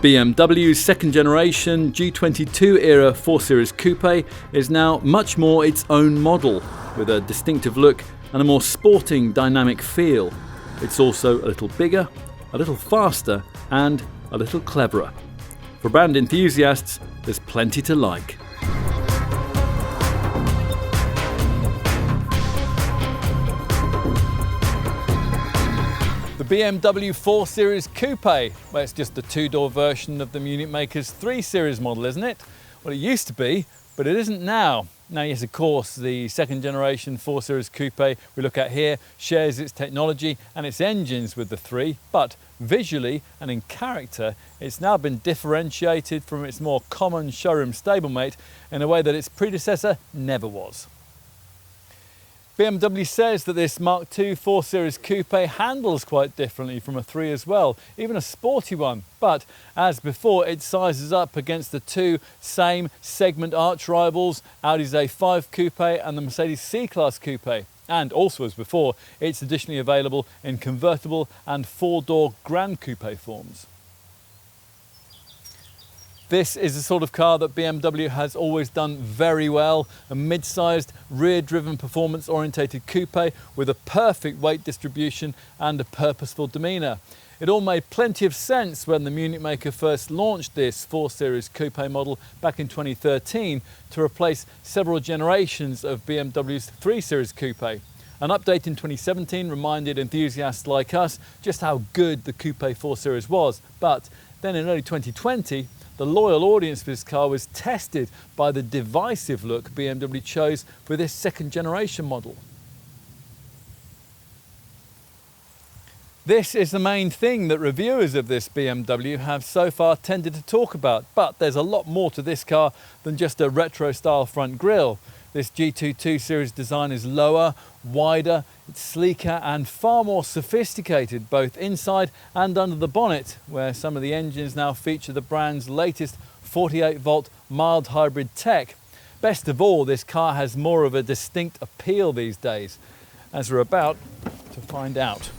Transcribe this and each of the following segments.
BMW's second generation G22 era 4 Series Coupe is now much more its own model, with a distinctive look and a more sporting, dynamic feel. It's also a little bigger, a little faster and a little cleverer. For brand enthusiasts, there's plenty to like. The BMW 4 Series Coupe, well, it's just a two-door version of the Munich maker's 3 Series model, isn't it? Well, it used to be, but it isn't now. Now, yes, of course, the second generation 4 Series Coupe we look at here shares its technology and its engines with the 3, but visually and in character, it's now been differentiated from its more common showroom stablemate in a way that its predecessor never was. BMW says that this Mark II 4 Series Coupe handles quite differently from a 3 as well, even a sporty one. But as before, it sizes up against the two same segment arch rivals, Audi's A5 Coupe and the Mercedes C-Class Coupe. And also as before, it's additionally available in convertible and 4-door Grand Coupe forms. This is the sort of car that BMW has always done very well, a mid-sized, rear-driven, performance-orientated coupe with a perfect weight distribution and a purposeful demeanour. It all made plenty of sense when the Munich maker first launched this 4 Series Coupe model back in 2013 to replace several generations of BMW's 3 Series Coupe. An update in 2017 reminded enthusiasts like us just how good the Coupe 4 Series was, but then in early 2020, the loyal audience for this car was tested by the divisive look BMW chose for this second generation model. This is the main thing that reviewers of this BMW have so far tended to talk about, but there's a lot more to this car than just a retro style front grille. This G22 series design is lower, wider, it's sleeker and far more sophisticated both inside and under the bonnet, where some of the engines now feature the brand's latest 48-volt mild hybrid tech. Best of all, this car has more of a distinct appeal these days, as we're about to find out.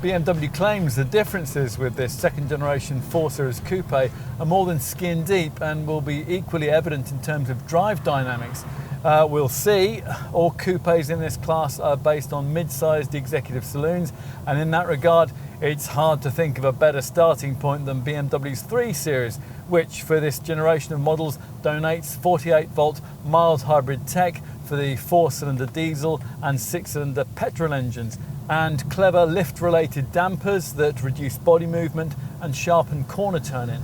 BMW claims the differences with this second generation 4 Series Coupe are more than skin deep and will be equally evident in terms of drive dynamics. We'll see. All coupes in this class are based on mid-sized executive saloons, and in that regard it's hard to think of a better starting point than BMW's 3 Series, which for this generation of models donates 48-volt mild hybrid tech for the 4-cylinder diesel and 6-cylinder petrol engines, and clever lift-related dampers that reduce body movement and sharpen corner turning.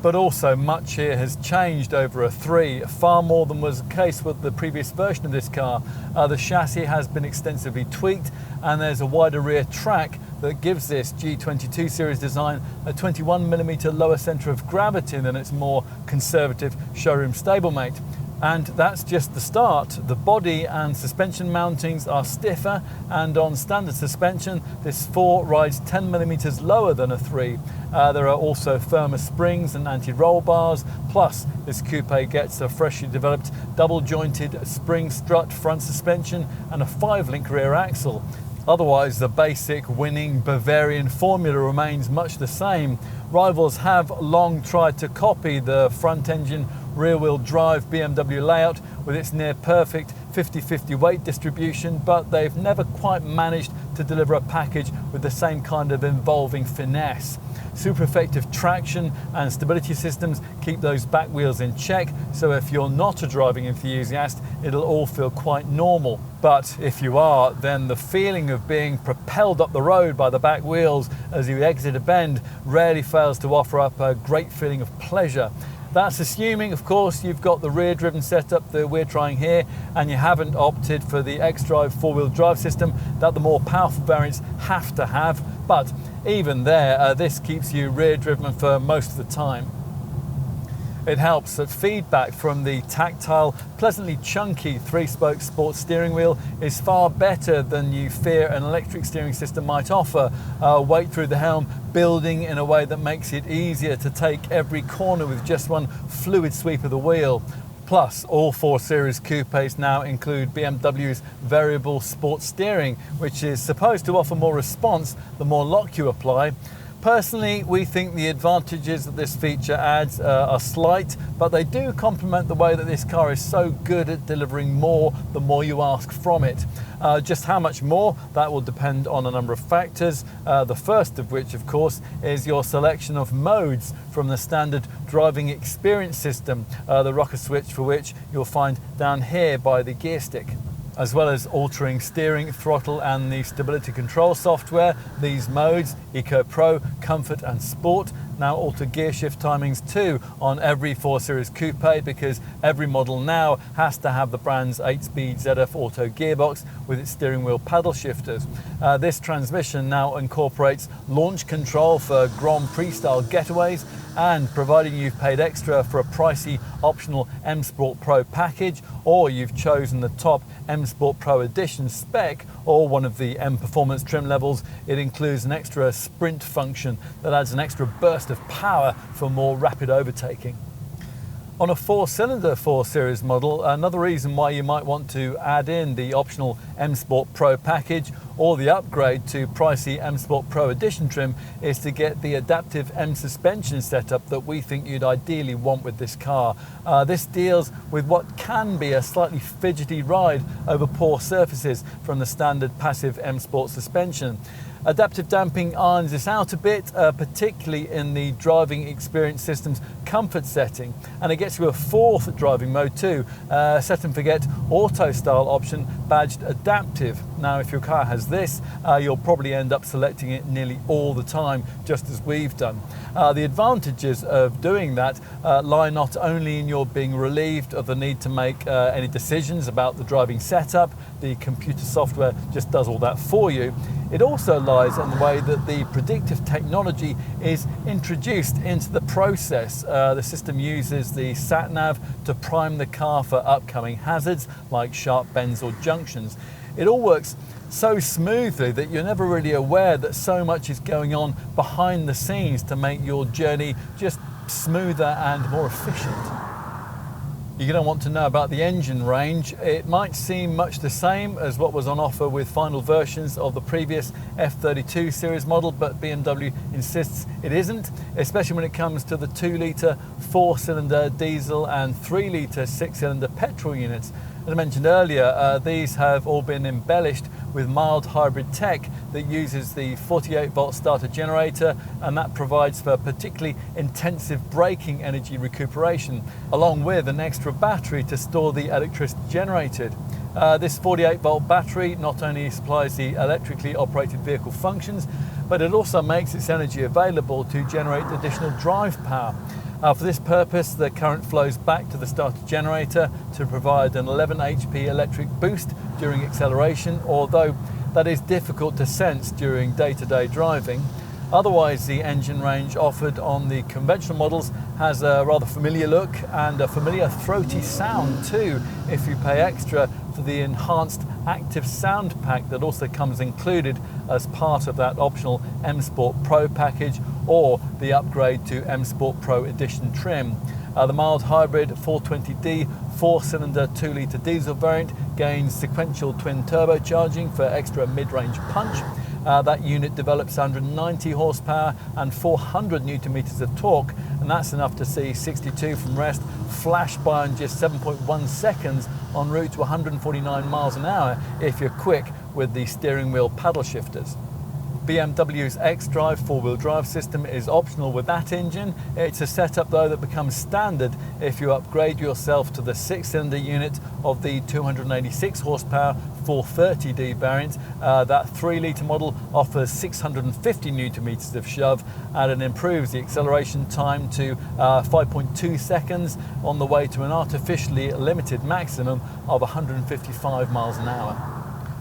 But also much here has changed over a 3, far more than was the case with the previous version of this car. The chassis has been extensively tweaked and there's a wider rear track that gives this G22 series design a 21mm lower centre of gravity than its more conservative showroom stablemate. And that's just the start. The body and suspension mountings are stiffer, and on standard suspension, this 4 rides 10mm lower than a 3. There are also firmer springs and anti-roll bars, plus this coupe gets a freshly developed double-jointed spring strut front suspension and a 5-link rear axle. Otherwise, the basic winning Bavarian formula remains much the same. Rivals have long tried to copy the front-engine rear-wheel drive BMW layout with its near-perfect 50-50 weight distribution, but they've never quite managed to deliver a package with the same kind of involving finesse. Super effective traction and stability systems keep those back wheels in check, so if you're not a driving enthusiast, it'll all feel quite normal. But if you are, then the feeling of being propelled up the road by the back wheels as you exit a bend rarely fails to offer up a great feeling of pleasure. That's assuming, of course, you've got the rear-driven setup that we're trying here and you haven't opted for the xDrive 4-wheel drive system that the more powerful variants have to have. But even there, this keeps you rear-driven for most of the time. It helps that feedback from the tactile, pleasantly chunky 3-spoke sports steering wheel is far better than you fear an electric steering system might offer. Weight through the helm building in a way that makes it easier to take every corner with just one fluid sweep of the wheel. Plus, all 4 Series Coupes now include BMW's variable sports steering, which is supposed to offer more response the more lock you apply. Personally, we think the advantages that this feature adds are slight, but they do complement the way that this car is so good at delivering more the more you ask from it. Just how much more, that will depend on a number of factors, the first of which, of course, is your selection of modes from the standard driving experience system, the rocker switch for which you'll find down here by the gear stick. As well as altering steering, throttle and the stability control software, these modes, Eco Pro, Comfort and Sport, now alter gear shift timings too on every 4 Series Coupe, because every model now has to have the brand's 8-speed ZF Auto gearbox with its steering wheel paddle shifters. This transmission now incorporates launch control for Grand Prix style getaways, and providing you've paid extra for a pricey optional M Sport Pro package, or you've chosen the top M Sport Pro Edition spec or one of the M Performance trim levels, it includes an extra sprint function that adds an extra burst of power for more rapid overtaking. On a 4-cylinder 4 Series model, another reason why you might want to add in the optional M Sport Pro package or the upgrade to pricey M Sport Pro Edition trim is to get the adaptive M suspension setup that we think you'd ideally want with this car. This deals with what can be a slightly fidgety ride over poor surfaces from the standard passive M Sport suspension. Adaptive damping irons this out a bit, particularly in the driving experience system's comfort setting, and it gets you a 4th driving mode too, set and forget auto style option badged adaptive. Now if your car has this, you'll probably end up selecting it nearly all the time, just as we've done. The advantages of doing that lie not only in your being relieved of the need to make any decisions about the driving setup, the computer software just does all that for you. It also lies in the way that the predictive technology is introduced into the process. The system uses the sat-nav to prime the car for upcoming hazards like sharp bends or junctions. It all works so smoothly that you're never really aware that so much is going on behind the scenes to make your journey just smoother and more efficient. You're going to want to know about the engine range. It might seem much the same as what was on offer with final versions of the previous F32 series model, but BMW insists it isn't, especially when it comes to the 2-litre 4-cylinder diesel and 3-litre 6-cylinder petrol units. As I mentioned earlier, these have all been embellished with mild hybrid tech that uses the 48-volt starter generator, and that provides for particularly intensive braking energy recuperation, along with an extra battery to store the electricity generated. This 48-volt battery not only supplies the electrically operated vehicle functions, but it also makes its energy available to generate additional drive power. For this purpose, the current flows back to the starter generator to provide an 11 HP electric boost during acceleration, although that is difficult to sense during day-to-day driving. Otherwise, the engine range offered on the conventional models has a rather familiar look and a familiar throaty sound too, if you pay extra for the enhanced active sound pack that also comes included as part of that optional M Sport Pro package or the upgrade to M Sport Pro Edition trim. The mild hybrid 420D 4-cylinder 2-litre diesel variant gains sequential twin turbocharging for extra mid-range punch. That unit develops 190 horsepower and 400 newton meters of torque, and that's enough to see 62 from rest flash by in just 7.1 seconds en route to 149 miles an hour if you're quick with the steering wheel paddle shifters. BMW's xDrive 4-wheel drive system is optional with that engine. It's a setup though that becomes standard if you upgrade yourself to the 6-cylinder unit of the 286 horsepower 430D variant. That 3-litre model offers 650 newton meters of shove, and it improves the acceleration time to 5.2 seconds on the way to an artificially limited maximum of 155 miles an hour.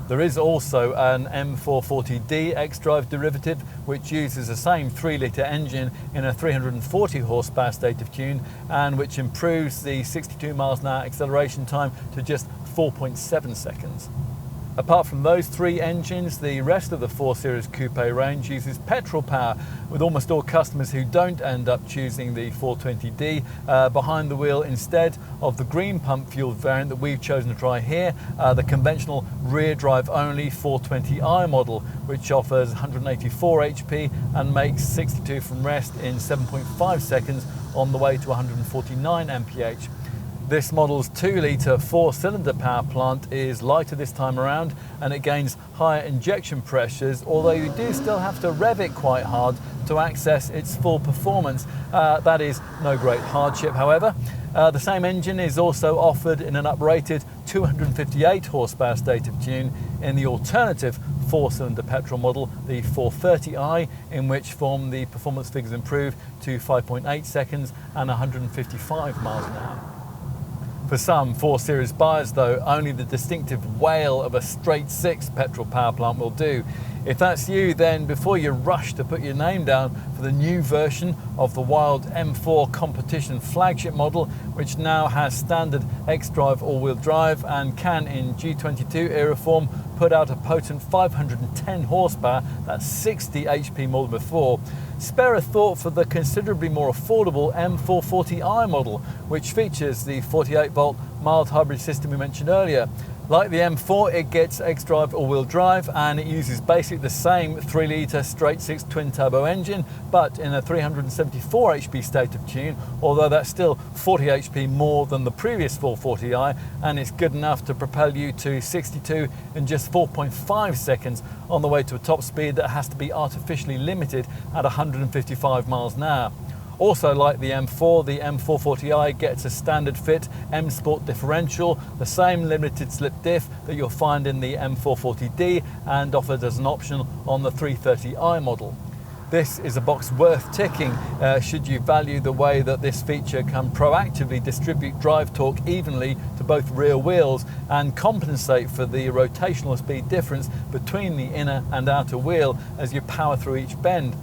There is also an M440D xDrive derivative which uses the same 3-litre engine in a 340 horsepower state of tune, and which improves the 62 miles an hour acceleration time to just 4.7 seconds. Apart from those three engines, the rest of the 4 Series Coupe range uses petrol power, with almost all customers who don't end up choosing the 420D behind the wheel instead of the green pump fueled variant that we've chosen to try here, the conventional rear drive only 420i model, which offers 184 HP and makes 62 from rest in 7.5 seconds on the way to 149 mph. This model's 2-litre 4-cylinder power plant is lighter this time around, and it gains higher injection pressures, although you do still have to rev it quite hard to access its full performance. That is no great hardship, however. The same engine is also offered in an uprated 258 horsepower state of tune in the alternative 4-cylinder petrol model, the 430i, in which form the performance figures improved to 5.8 seconds and 155 miles an hour. For some 4 Series buyers though, only the distinctive wail of a straight 6 petrol power plant will do. If that's you, then before you rush to put your name down for the new version of the wild M4 competition flagship model, which now has standard X-Drive all-wheel drive and can in G22 era form put out a potent 510 horsepower, that's 60 HP more than before, spare a thought for the considerably more affordable M440i model, which features the 48-volt mild hybrid system we mentioned earlier. Like the M4, it gets X-Drive all-wheel drive and it uses basically the same 3-litre straight-six twin-turbo engine, but in a 374 HP state of tune, although that's still 40 HP more than the previous 440i, and it's good enough to propel you to 62 in just 4.5 seconds on the way to a top speed that has to be artificially limited at 155 miles an hour. Also, like the M4, the M440i gets a standard fit M Sport differential, the same limited slip diff that you'll find in the M440D and offered as an option on the 330i model. This is a box worth ticking should you value the way that this feature can proactively distribute drive torque evenly to both rear wheels and compensate for the rotational speed difference between the inner and outer wheel as you power through each bend.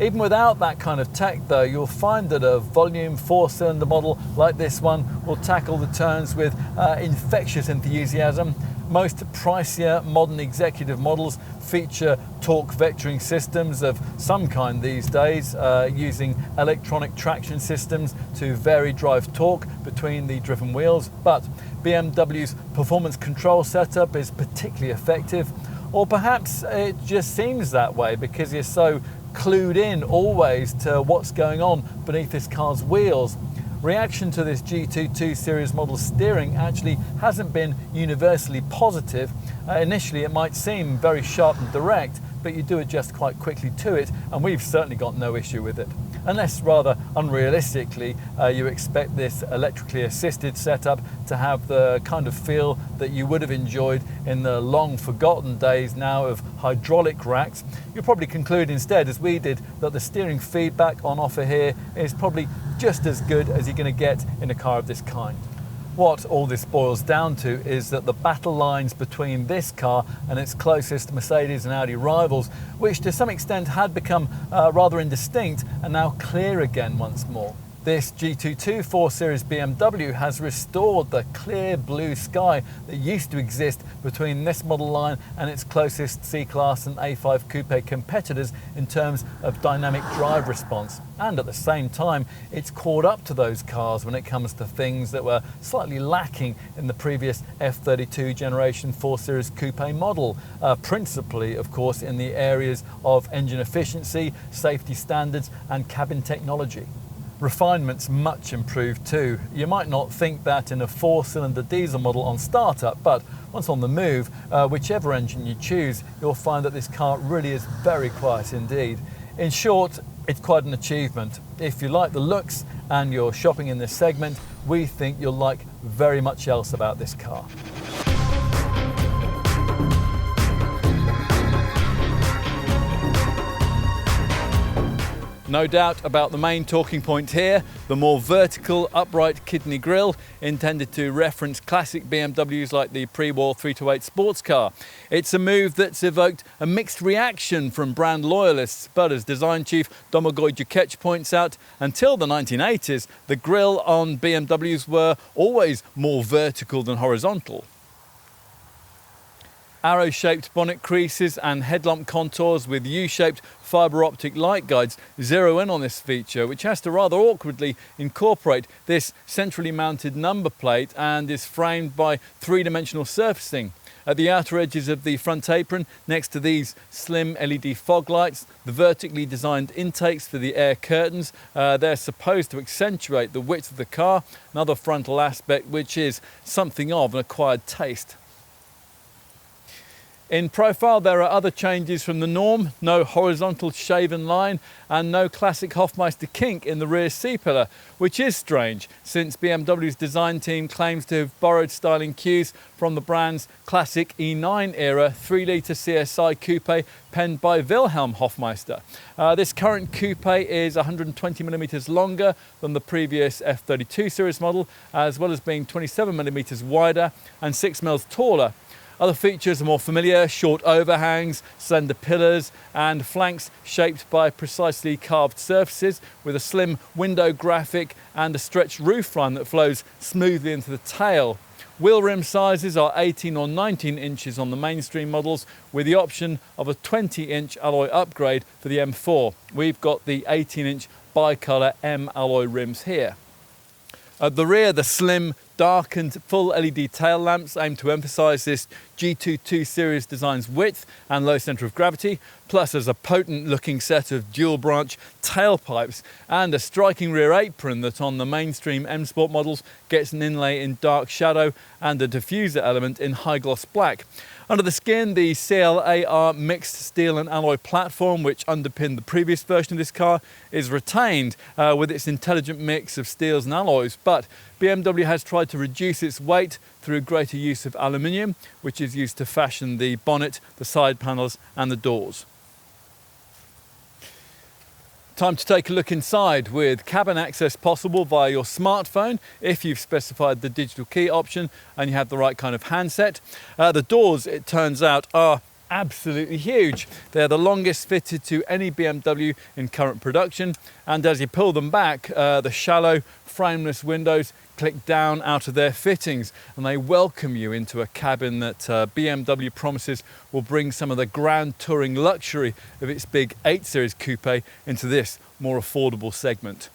Even without that kind of tech though, you'll find that a volume 4-cylinder model like this one will tackle the turns with infectious enthusiasm. Most pricier modern executive models feature torque vectoring systems of some kind these days, using electronic traction systems to vary drive torque between the driven wheels, but BMW's performance control setup is particularly effective, or perhaps it just seems that way because you're so clued in always to what's going on beneath this car's wheels. Reaction to this G22 series model steering actually hasn't been universally positive. Initially it might seem very sharp and direct, but you do adjust quite quickly to it, and we've certainly got no issue with it. Unless rather unrealistically you expect this electrically assisted setup to have the kind of feel that you would have enjoyed in the long forgotten days now of hydraulic racks, you'll probably conclude instead, as we did, that the steering feedback on offer here is probably just as good as you're going to get in a car of this kind. What all this boils down to is that the battle lines between this car and its closest Mercedes and Audi rivals, which to some extent had become rather indistinct, are now clear again once more. This G22 4 Series BMW has restored the clear blue sky that used to exist between this model line and its closest C-Class and A5 Coupe competitors in terms of dynamic drive response. And at the same time, it's caught up to those cars when it comes to things that were slightly lacking in the previous F32 generation 4 Series Coupe model, principally, of course, in the areas of engine efficiency, safety standards, and cabin technology. Refinement's much improved too. You might not think that in a 4-cylinder diesel model on startup, but once on the move, whichever engine you choose, you'll find that this car really is very quiet indeed. In short, it's quite an achievement. If you like the looks and you're shopping in this segment, we think you'll like very much else about this car. No doubt about the main talking point here, the more vertical upright kidney grille, intended to reference classic BMWs like the pre-war 328 sports car. It's a move that's evoked a mixed reaction from brand loyalists, but as design chief Domagoj Jukic points out, until the 1980s, the grille on BMWs were always more vertical than horizontal. Arrow-shaped bonnet creases and headlamp contours with U-shaped fibre optic light guides zero in on this feature, which has to rather awkwardly incorporate this centrally mounted number plate and is framed by three-dimensional surfacing. At the outer edges of the front apron, next to these slim LED fog lights, the vertically designed intakes for the air curtains, they're supposed to accentuate the width of the car, another frontal aspect which is something of an acquired taste. In profile, there are other changes from the norm: no horizontal shaven line and no classic Hofmeister kink in the rear C-pillar, which is strange since BMW's design team claims to have borrowed styling cues from the brand's classic E9 era 3-litre CSI coupe penned by Wilhelm Hofmeister. This current coupe is 120mm longer than the previous F32 series model, as well as being 27mm wider and 6mm taller. Other features are more familiar: short overhangs, slender pillars, and flanks shaped by precisely carved surfaces with a slim window graphic and a stretched roofline that flows smoothly into the tail. Wheel rim sizes are 18 or 19 inches on the mainstream models, with the option of a 20-inch alloy upgrade for the M4. We've got the 18-inch bicolour M alloy rims here. At the rear, the slim, darkened full LED tail lamps aim to emphasise this G22 series design's width and low centre of gravity, plus there's a potent looking set of dual branch tailpipes and a striking rear apron that on the mainstream M Sport models gets an inlay in dark shadow and a diffuser element in high gloss black. Under the skin, the CLAR mixed steel and alloy platform, which underpinned the previous version of this car, is retained with its intelligent mix of steels and alloys, but BMW has tried to reduce its weight through greater use of aluminium, which is used to fashion the bonnet, the side panels and the doors. Time to take a look inside, with cabin access possible via your smartphone if you've specified the digital key option and you have the right kind of handset. The doors, it turns out, are absolutely huge. They're the longest fitted to any BMW in current production, and as you pull them back, the shallow frameless windows click down out of their fittings and they welcome you into a cabin that BMW promises will bring some of the grand touring luxury of its big 8 Series coupe into this more affordable segment.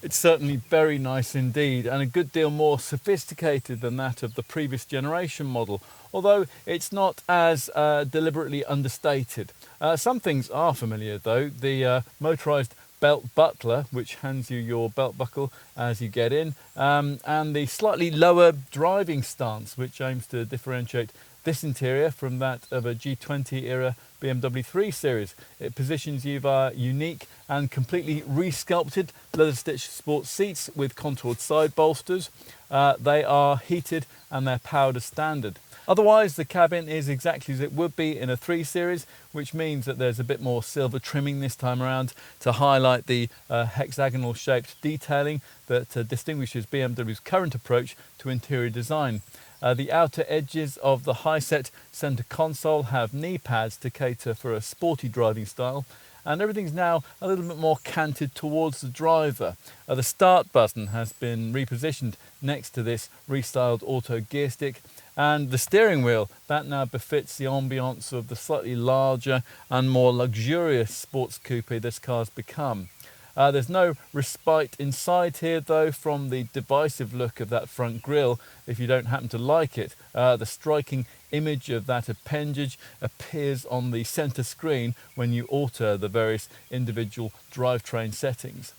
It's certainly very nice indeed, and a good deal more sophisticated than that of the previous generation model, although it's not as deliberately understated. Some things are familiar though. The motorised belt buckler, which hands you your belt buckle as you get in, and the slightly lower driving stance, which aims to differentiate this interior from that of a G20 era BMW 3 Series. It positions you via unique and completely resculpted leather stitched sports seats with contoured side bolsters. They are heated and they're powered as standard. Otherwise, the cabin is exactly as it would be in a 3 Series, which means that there's a bit more silver trimming this time around to highlight the hexagonal shaped detailing that distinguishes BMW's current approach to interior design. The outer edges of the high-set centre console have knee pads to cater for a sporty driving style, and everything's now a little bit more canted towards the driver. The start button has been repositioned next to this restyled auto gear stick, and the steering wheel, that now befits the ambiance of the slightly larger and more luxurious sports coupe this car's become. There's no respite inside here though from the divisive look of that front grille if you don't happen to like it. The striking image of that appendage appears on the centre screen when you alter the various individual drivetrain settings.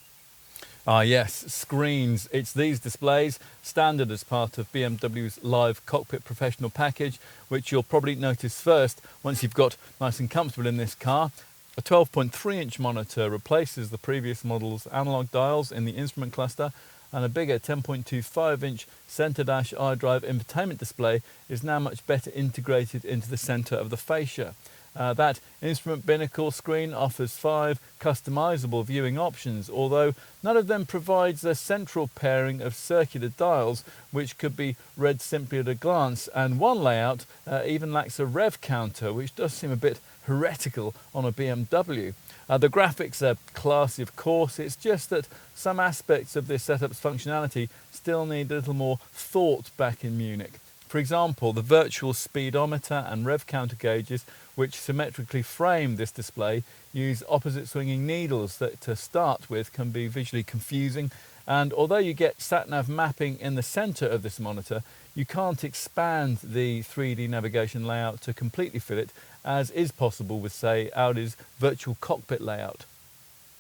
Ah yes, screens. It's these displays, standard as part of BMW's Live Cockpit Professional package, which you'll probably notice first once you've got nice and comfortable in this car. A 12.3-inch monitor replaces the previous model's analog dials in the instrument cluster, and a bigger 10.25-inch centre dash iDrive infotainment display is now much better integrated into the centre of the fascia. That instrument binnacle screen offers 5 customisable viewing options, although none of them provides a central pairing of circular dials which could be read simply at a glance, and one layout even lacks a rev counter, which does seem a bit heretical on a BMW. The graphics are classy, of course. It's just that some aspects of this setup's functionality still need a little more thought back in Munich. For example, the virtual speedometer and rev counter gauges, which symmetrically frame this display, use opposite swinging needles that, to start with, can be visually confusing. And although you get sat-nav mapping in the center of this monitor, you can't expand the 3D navigation layout to completely fit it, as is possible with, say, Audi's virtual cockpit layout.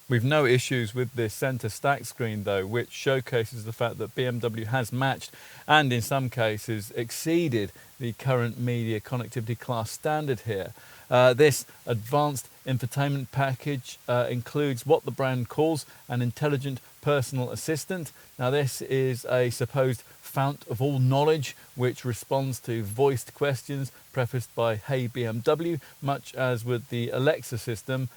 We've no issues with this center stack screen though, which showcases the fact that BMW has matched and in some cases exceeded the current media connectivity class standard here. This advanced infotainment package includes what the brand calls an intelligent personal assistant. Now this is a supposed fount of all knowledge which responds to voiced questions prefaced by "Hey BMW," much as with the Alexa system,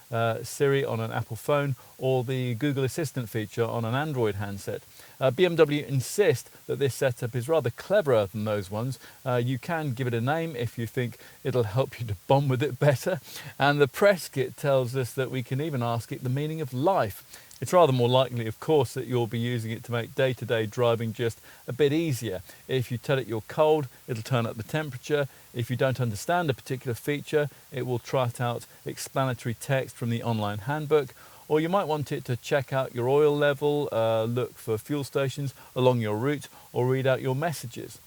Siri on an Apple phone, or the Google Assistant feature on an Android handset. BMW insist that this setup is rather cleverer than those ones. You can give it a name if you think it'll help you to bond with it better. And the press kit tells us that we can even ask it the meaning of life. It's rather more likely, of course, that you'll be using it to make day-to-day driving just a bit easier. If you tell it you're cold, it'll turn up the temperature. If you don't understand a particular feature, it will trot out explanatory text from the online handbook. Or you might want it to check out your oil level, look for fuel stations along your route, or read out your messages.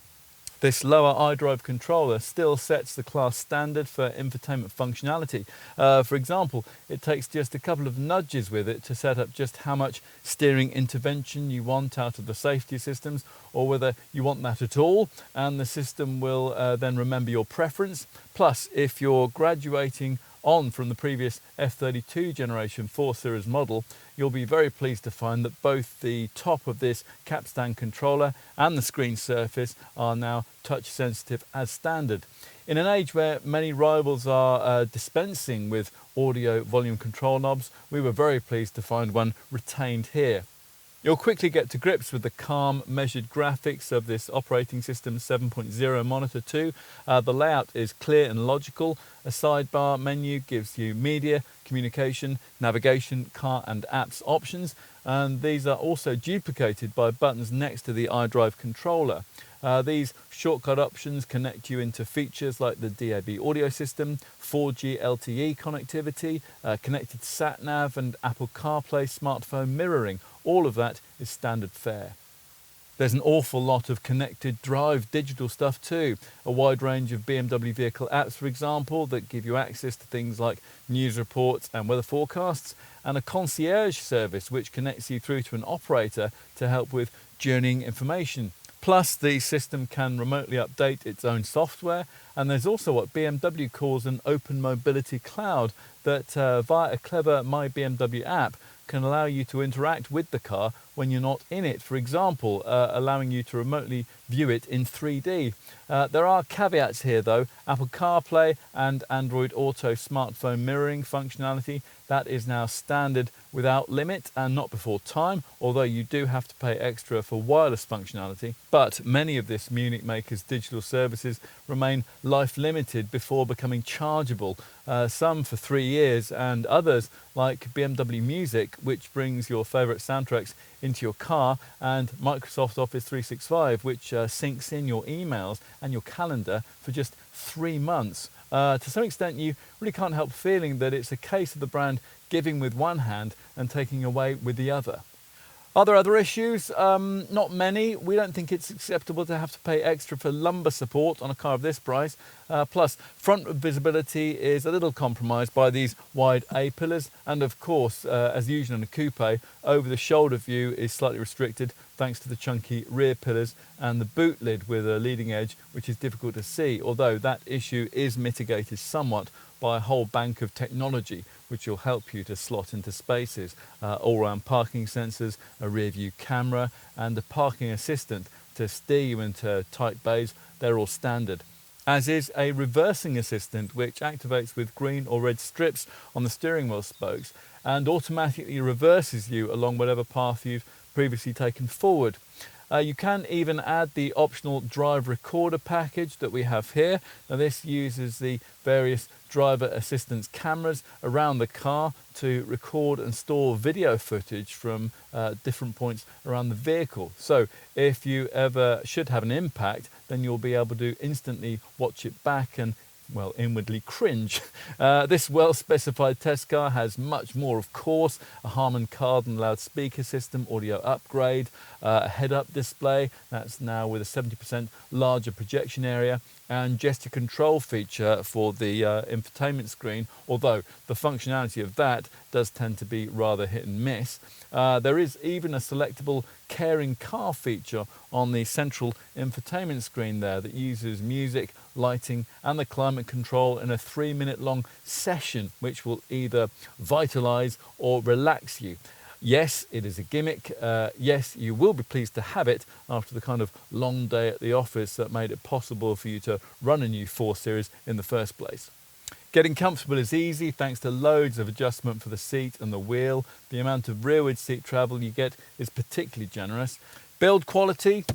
This lower iDrive controller still sets the class standard for infotainment functionality. For example, it takes just a couple of nudges with it to set up just how much steering intervention you want out of the safety systems, or whether you want that at all, and the system will then remember your preference. Plus, if you're graduating on from the previous F32 generation 4 Series model, you'll be very pleased to find that both the top of this capstan controller and the screen surface are now touch sensitive as standard. In an age where many rivals are dispensing with audio volume control knobs, we were very pleased to find one retained here. You'll quickly get to grips with the calm, measured graphics of this operating system 7.0 monitor too. The layout is clear and logical. A sidebar menu gives you media, communication, navigation, car and apps options, and these are also duplicated by buttons next to the iDrive controller. These shortcut options connect you into features like the DAB audio system, 4G LTE connectivity, connected sat-nav and Apple CarPlay smartphone mirroring. All of that is standard fare. There's an awful lot of connected drive digital stuff too. A wide range of BMW vehicle apps, for example, that give you access to things like news reports and weather forecasts, and a concierge service which connects you through to an operator to help with journeying information. Plus, the system can remotely update its own software, and there's also what BMW calls an open mobility cloud that, via a clever My BMW app, can allow you to interact with the car when you're not in it. For example, allowing you to remotely view it in 3D. There are caveats here though. Apple CarPlay and Android Auto smartphone mirroring functionality, that is now standard without limit and not before time, although you do have to pay extra for wireless functionality. But many of this Munich maker's digital services remain life limited before becoming chargeable, some for 3 years, and others like BMW Music, which brings your favourite soundtracks into your car, and Microsoft Office 365, which syncs in your emails and your calendar for just 3 months. To some extent, you really can't help feeling that it's a case of the brand giving with one hand and taking away with the other. Are there other issues? Not many. We don't think it's acceptable to have to pay extra for lumbar support on a car of this price. Plus, front visibility is a little compromised by these wide A-pillars, and of course, as usual in a coupe, over-the-shoulder view is slightly restricted thanks to the chunky rear pillars and the boot lid with a leading edge, which is difficult to see, although that issue is mitigated somewhat by a whole bank of technology which will help you to slot into spaces. All-round parking sensors, a rear view camera and a parking assistant to steer you into tight bays. They're all standard. As is a reversing assistant which activates with green or red strips on the steering wheel spokes and automatically reverses you along whatever path you've previously taken forward. You can even add the optional drive recorder package that we have here. Now this uses the various driver assistance cameras around the car to record and store video footage from different points around the vehicle. So if you ever should have an impact, then you'll be able to instantly watch it back and, well, inwardly cringe. This well-specified test car has much more, of course: a Harman Kardon loudspeaker system, audio upgrade, a head-up display that's now with a 70% larger projection area, and gesture control feature for the infotainment screen, although the functionality of that does tend to be rather hit and miss. There is even a selectable caring car feature on the central infotainment screen there that uses music, lighting and the climate control in a 3-minute long session, which will either vitalize or relax you. Yes, it is a gimmick. Yes, you will be pleased to have it after the kind of long day at the office that made it possible for you to run a new 4 Series in the first place. Getting comfortable is easy thanks to loads of adjustment for the seat and the wheel. The amount of rearward seat travel you get is particularly generous. Build quality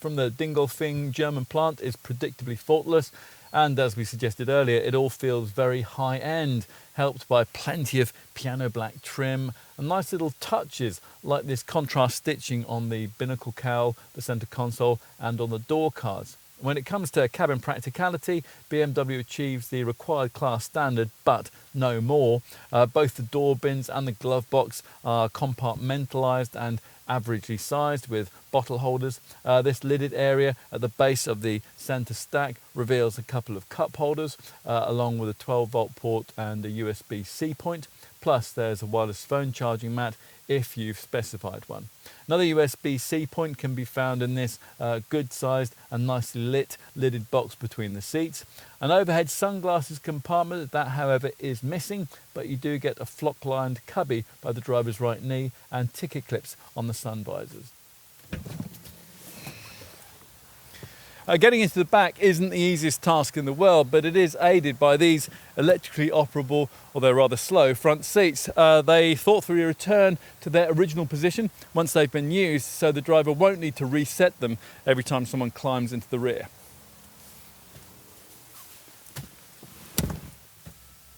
from the Dingolfing German plant is predictably faultless, and as we suggested earlier, it all feels very high-end, helped by plenty of piano black trim and nice little touches like this contrast stitching on the binnacle cowl, the centre console and on the door cards. When it comes to cabin practicality, BMW achieves the required class standard, but no more. Both the door bins and the glove box are compartmentalised and averagely sized with bottle holders. This lidded area at the base of the centre stack reveals a couple of cup holders, along with a 12-volt port and a USB-C point. Plus there's a wireless phone charging mat if you've specified one. Another USB-C point can be found in this good-sized and nicely lit lidded box between the seats. An overhead sunglasses compartment, that however is missing, but you do get a flock-lined cubby by the driver's right knee and ticket clips on the sun visors. Getting into the back isn't the easiest task in the world, but it is aided by these electrically operable, although rather slow, front seats. They thoughtfully return to their original position once they've been used, so the driver won't need to reset them every time someone climbs into the rear.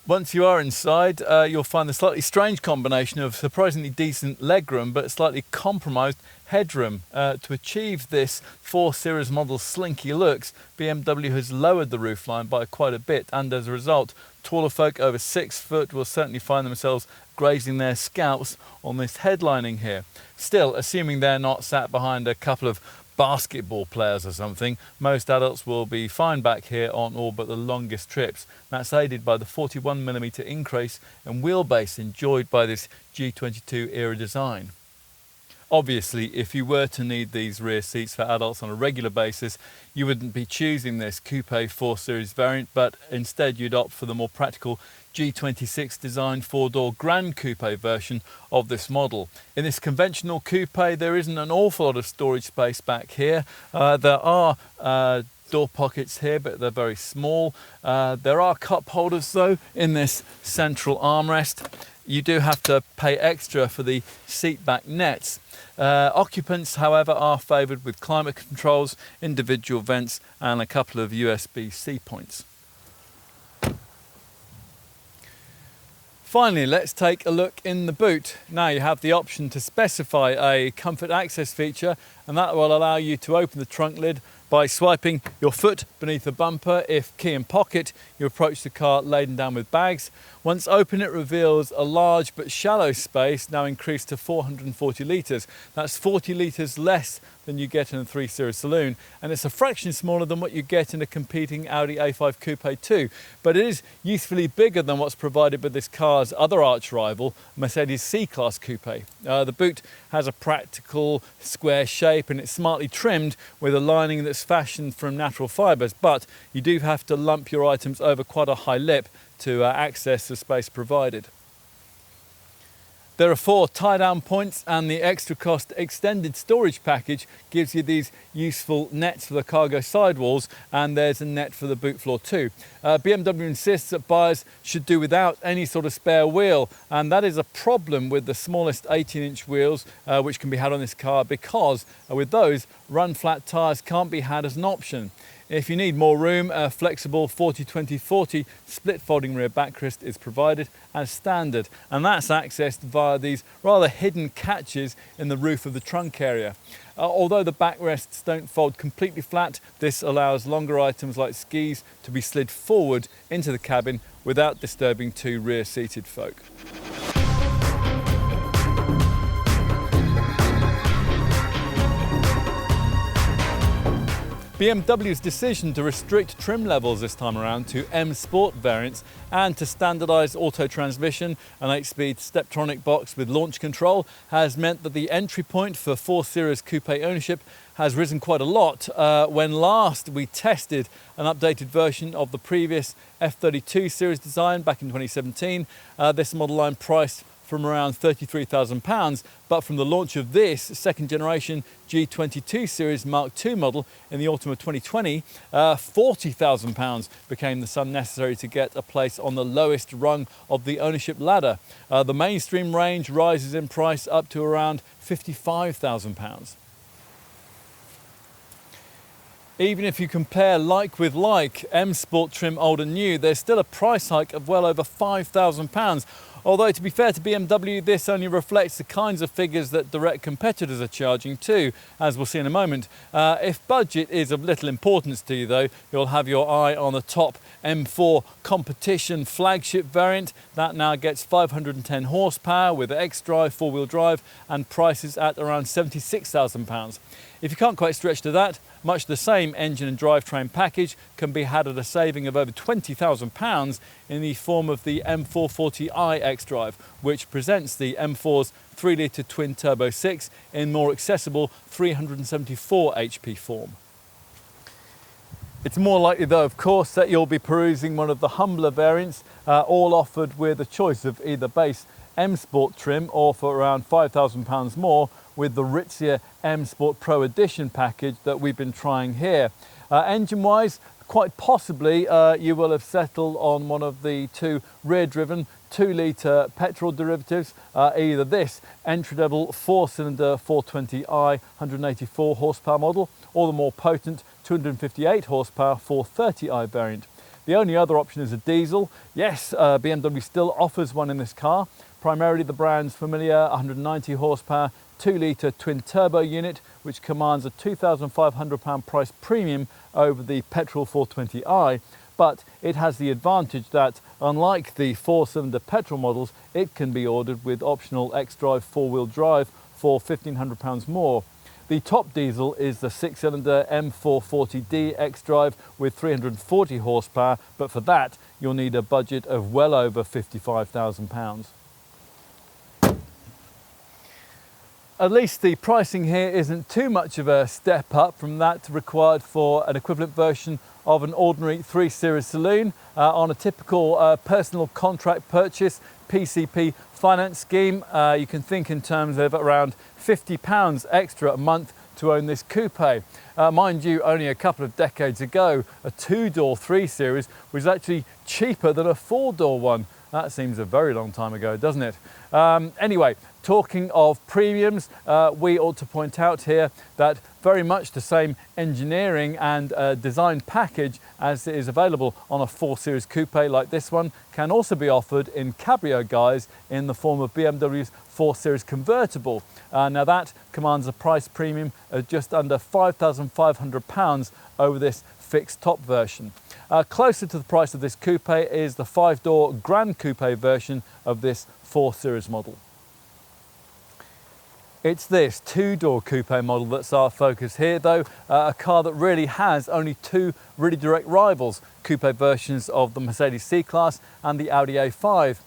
Once you are inside, you'll find the slightly strange combination of surprisingly decent legroom but slightly compromised headroom. To achieve this 4 Series model's slinky looks, BMW has lowered the roofline by quite a bit, and as a result, taller folk over 6 foot will certainly find themselves grazing their scalps on this headlining here. Still, assuming they're not sat behind a couple of basketball players or something, most adults will be fine back here on all but the longest trips. That's aided by the 41mm increase in wheelbase enjoyed by this G22 era design. Obviously, if you were to need these rear seats for adults on a regular basis, you wouldn't be choosing this Coupe 4 Series variant, but instead you'd opt for the more practical G26 designed 4-door Grand Coupe version of this model. In this conventional coupe, there isn't an awful lot of storage space back here. There are door pockets here, but they're very small. There are cup holders though in this central armrest. You do have to pay extra for the seat back nets. Occupants, however, are favoured with climate controls, individual vents and a couple of USB-C points. Finally, let's take a look in the boot. Now you have the option to specify a comfort access feature, and that will allow you to open the trunk lid by swiping your foot beneath the bumper. If key in pocket, you approach the car laden down with bags. Once open, it reveals a large but shallow space, now increased to 440 litres. That's 40 litres less than you get in a 3 Series saloon, and it's a fraction smaller than what you get in a competing Audi A5 Coupe 2. But it is usefully bigger than what's provided by this car's other arch rival, Mercedes C-Class Coupe. The boot has a practical square shape and it's smartly trimmed with a lining that's fashioned from natural fibres, but you do have to lump your items over quite a high lip to access the space provided. There are 4 tie-down points, and the extra cost extended storage package gives you these useful nets for the cargo sidewalls, and there's a net for the boot floor too. BMW insists that buyers should do without any sort of spare wheel, and that is a problem with the smallest 18-inch wheels which can be had on this car, because with those, run-flat tyres can't be had as an option. If you need more room, a flexible 40-20-40 split folding rear backrest is provided as standard, and that's accessed via these rather hidden catches in the roof of the trunk area. Although the backrests don't fold completely flat, this allows longer items like skis to be slid forward into the cabin without disturbing 2 rear-seated folk. BMW's decision to restrict trim levels this time around to M Sport variants and to standardise auto transmission, an 8-speed Steptronic box with launch control, has meant that the entry point for 4 Series Coupe ownership has risen quite a lot. When last we tested an updated version of the previous F32 series design back in 2017, this model line priced from around £33,000, but from the launch of this second generation G22 series Mark II model in the autumn of 2020, £40,000 became the sum necessary to get a place on the lowest rung of the ownership ladder. The mainstream range rises in price up to around £55,000. Even if you compare like with like, M Sport trim old and new, there's still a price hike of well over £5,000. Although, to be fair to BMW, this only reflects the kinds of figures that direct competitors are charging too, as we'll see in a moment. If budget is of little importance to you though, you'll have your eye on the top M4 competition flagship variant. That now gets 510 horsepower with X-Drive, 4-wheel drive, and prices at around £76,000. If you can't quite stretch to that, much the same engine and drivetrain package can be had at a saving of over £20,000 in the form of the M440i X-Drive, which presents the M4's 3-litre twin-turbo 6 in more accessible 374 HP form. It's more likely though, of course, that you'll be perusing one of the humbler variants, all offered with a choice of either base M Sport trim or for around £5,000 more with the ritzier M Sport Pro Edition package that we've been trying here. Engine-wise, quite possibly you will have settled on one of the 2 rear-driven 2-litre petrol derivatives, either this entry-level 4-cylinder 420i 184 horsepower model or the more potent 258 horsepower 430i variant. The only other option is a diesel. Yes, BMW still offers one in this car, primarily the brand's familiar 190 horsepower 2-litre twin-turbo unit, which commands a £2,500 price premium over the petrol 420i, but it has the advantage that, unlike the 4-cylinder petrol models, it can be ordered with optional X-Drive 4-wheel drive for £1,500 more. The top diesel is the 6-cylinder M440D X-Drive with 340 horsepower, but for that you'll need a budget of well over £55,000. At least the pricing here isn't too much of a step up from that required for an equivalent version of an ordinary 3 Series saloon on a typical personal contract purchase PCP finance scheme. You can think in terms of around £50 extra a month to own this coupe. Mind you, only a couple of decades ago, a 2-door 3 Series was actually cheaper than a 4-door one. That seems a very long time ago, doesn't it? Anyway, talking of premiums, we ought to point out here that very much the same engineering and design package as is available on a 4 Series coupe like this one can also be offered in cabrio guise in the form of BMW's 4 Series convertible. Now that commands a price premium of just under £5,500 over this fixed top version. Closer to the price of this coupe is the 5-door Grand Coupe version of this 4 Series model. It's this 2-door coupe model that's our focus here though, a car that really has only 2 really direct rivals, coupe versions of the Mercedes C-Class and the Audi A5.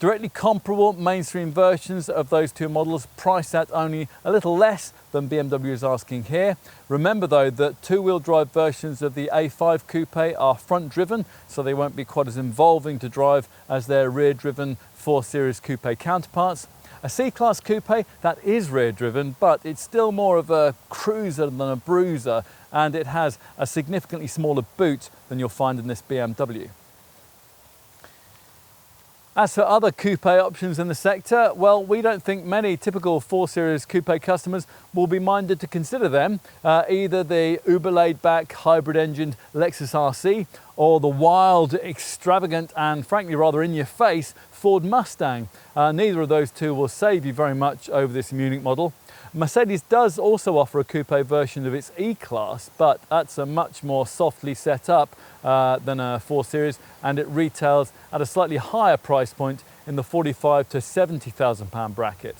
Directly comparable mainstream versions of those 2 models priced at only a little less than BMW is asking here. Remember though that 2-wheel drive versions of the A5 coupe are front driven, so they won't be quite as involving to drive as their rear driven 4 Series coupe counterparts. A C-Class coupe, that is rear driven, but it's still more of a cruiser than a bruiser, and it has a significantly smaller boot than you'll find in this BMW. As for other coupe options in the sector, well, we don't think many typical 4 Series coupe customers will be minded to consider them, either the uber laid-back hybrid-engined Lexus RC or the wild, extravagant and frankly rather in-your-face Ford Mustang. Neither of those two will save you very much over this Munich model. Mercedes does also offer a coupe version of its E-Class, but that's a much more softly set up than a 4 Series, and it retails at a slightly higher price point in the £45,000 to £70,000 bracket.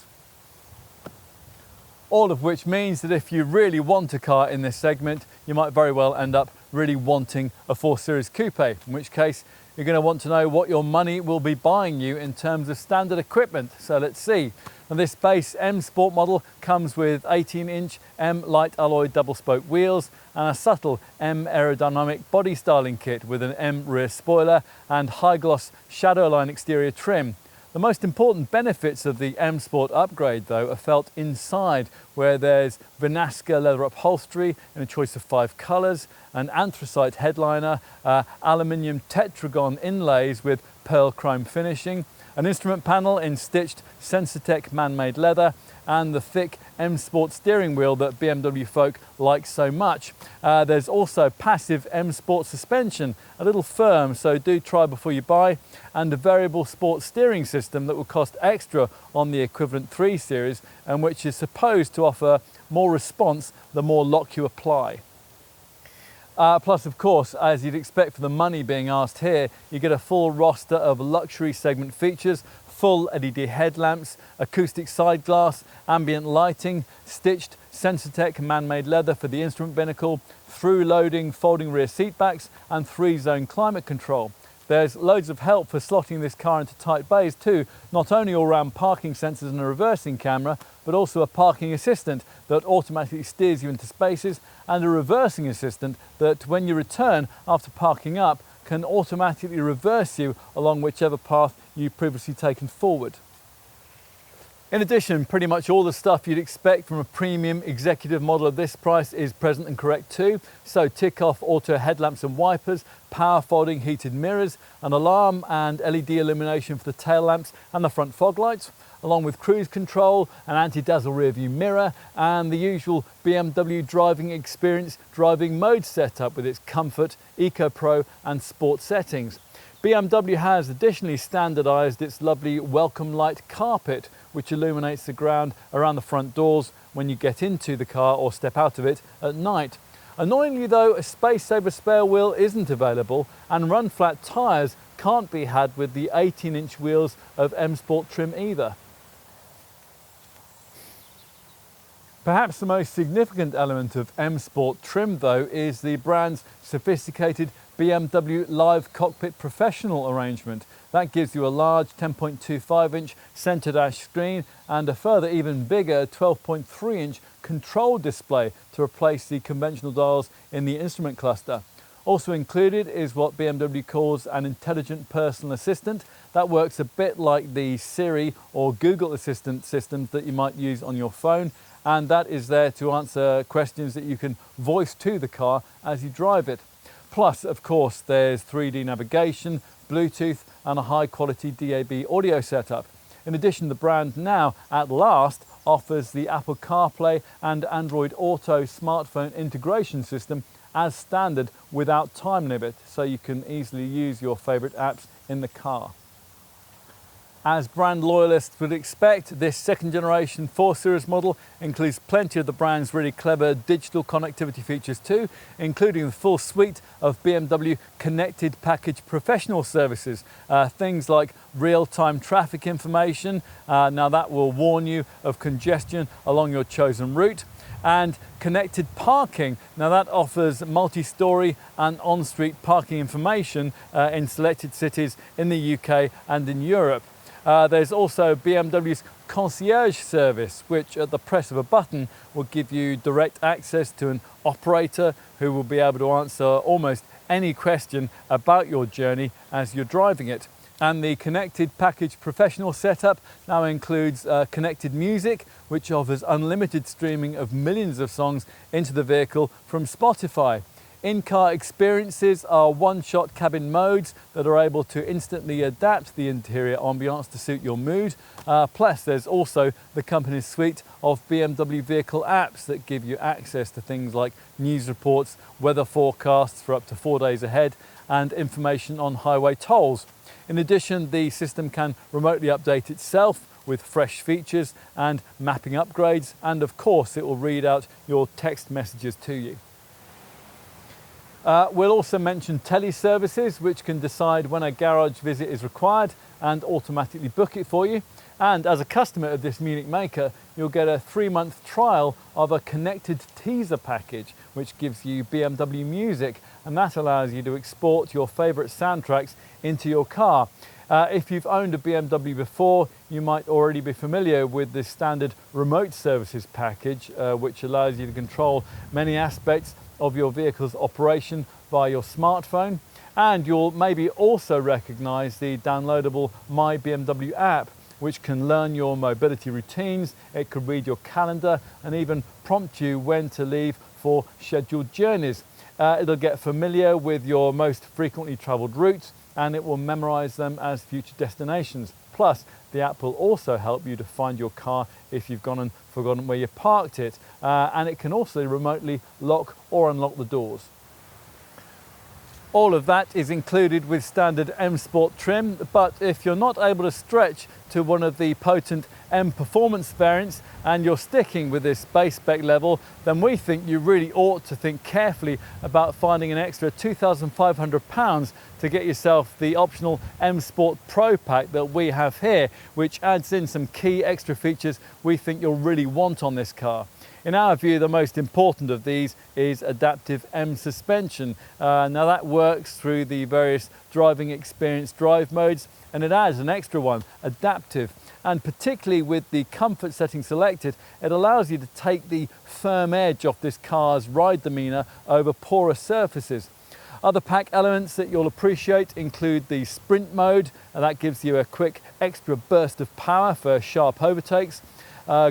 All of which means that if you really want a car in this segment, you might very well end up really wanting a 4 Series coupe, in which case you're going to want to know what your money will be buying you in terms of standard equipment. So let's see. And this base M Sport model comes with 18-inch M light alloy double spoke wheels and a subtle M aerodynamic body styling kit with an M rear spoiler and high gloss shadow line exterior trim. The most important benefits of the M Sport upgrade though are felt inside, where there's Vinasca leather upholstery in a choice of 5 colours, an anthracite headliner, aluminium tetragon inlays with pearl chrome finishing, an instrument panel in stitched Sensatec man-made leather, and the thick M Sport steering wheel that BMW folk like so much. There's also passive M Sport suspension, a little firm, so do try before you buy, and a variable sport steering system that will cost extra on the equivalent 3 Series, and which is supposed to offer more response the more lock you apply. Plus, of course, as you'd expect for the money being asked here, you get a full roster of luxury segment features, full LED headlamps, acoustic side glass, ambient lighting, stitched Sensatec man-made leather for the instrument binnacle, through-loading folding rear seat backs, and 3-zone climate control. There's loads of help for slotting this car into tight bays too, not only all-round parking sensors and a reversing camera, but also a parking assistant that automatically steers you into spaces, and a reversing assistant that, when you return after parking up, can automatically reverse you along whichever path you've previously taken forward. In addition, pretty much all the stuff you'd expect from a premium executive model of this price is present and correct too. So tick off auto headlamps and wipers, power folding heated mirrors, an alarm and LED illumination for the tail lamps and the front fog lights, along with cruise control, an anti-dazzle rear view mirror, and the usual BMW driving experience driving mode setup with its comfort, Eco Pro and sport settings. BMW has additionally standardized its lovely welcome light carpet, which illuminates the ground around the front doors when you get into the car or step out of it at night. Annoyingly though, a space saver spare wheel isn't available, and run flat tyres can't be had with the 18-inch wheels of M Sport trim either. Perhaps the most significant element of M Sport trim though is the brand's sophisticated BMW Live Cockpit Professional arrangement. That gives you a large 10.25-inch centre dash screen and a further even bigger 12.3-inch control display to replace the conventional dials in the instrument cluster. Also included is what BMW calls an intelligent personal assistant. That works a bit like the Siri or Google Assistant systems that you might use on your phone, and that is there to answer questions that you can voice to the car as you drive it. Plus, of course, there's 3D navigation, Bluetooth and a high-quality DAB audio setup. In addition, the brand now, at last, offers the Apple CarPlay and Android Auto smartphone integration system as standard without time limit, so you can easily use your favourite apps in the car. As brand loyalists would expect, this second generation 4 Series model includes plenty of the brand's really clever digital connectivity features too, including the full suite of BMW Connected Package professional services. Things like real-time traffic information, now that will warn you of congestion along your chosen route, and connected parking. Now that offers multi-storey and on-street parking information in selected cities in the UK and in Europe. There's also BMW's concierge service, which at the press of a button will give you direct access to an operator who will be able to answer almost any question about your journey as you're driving it. And the connected package professional setup now includes connected music, which offers unlimited streaming of millions of songs into the vehicle from Spotify. In-car experiences are one-shot cabin modes that are able to instantly adapt the interior ambiance to suit your mood. Plus, there's also the company's suite of BMW vehicle apps that give you access to things like news reports, weather forecasts for up to 4 days ahead, and information on highway tolls. In addition, the system can remotely update itself with fresh features and mapping upgrades, and of course it will read out your text messages to you. We'll also mention teleservices, which can decide when a garage visit is required and automatically book it for you. And as a customer of this Munich maker, you'll get a 3-month trial of a connected teaser package, which gives you BMW music, and that allows you to export your favorite soundtracks into your car. If you've owned a BMW before, you might already be familiar with the standard remote services package, which allows you to control many aspects of your vehicle's operation via your smartphone. And you'll maybe also recognize the downloadable My BMW app, which can learn your mobility routines. It could read your calendar and even prompt you when to leave for scheduled journeys. It'll get familiar with your most frequently traveled routes, and it will memorize them as future destinations. Plus, the app will also help you to find your car if you've gone and forgotten where you parked it. And it can also remotely lock or unlock the doors. All of that is included with standard M Sport trim, but if you're not able to stretch to one of the potent M Performance variants and you're sticking with this base spec level, then we think you really ought to think carefully about finding an extra £2,500 to get yourself the optional M Sport Pro pack that we have here, which adds in some key extra features we think you'll really want on this car. In our view, the most important of these is adaptive M suspension. Now that works through the various driving experience drive modes, and it adds an extra one, adaptive. And particularly with the comfort setting selected, it allows you to take the firm edge off this car's ride demeanor over porous surfaces. Other pack elements that you'll appreciate include the sprint mode, and that gives you a quick extra burst of power for sharp overtakes.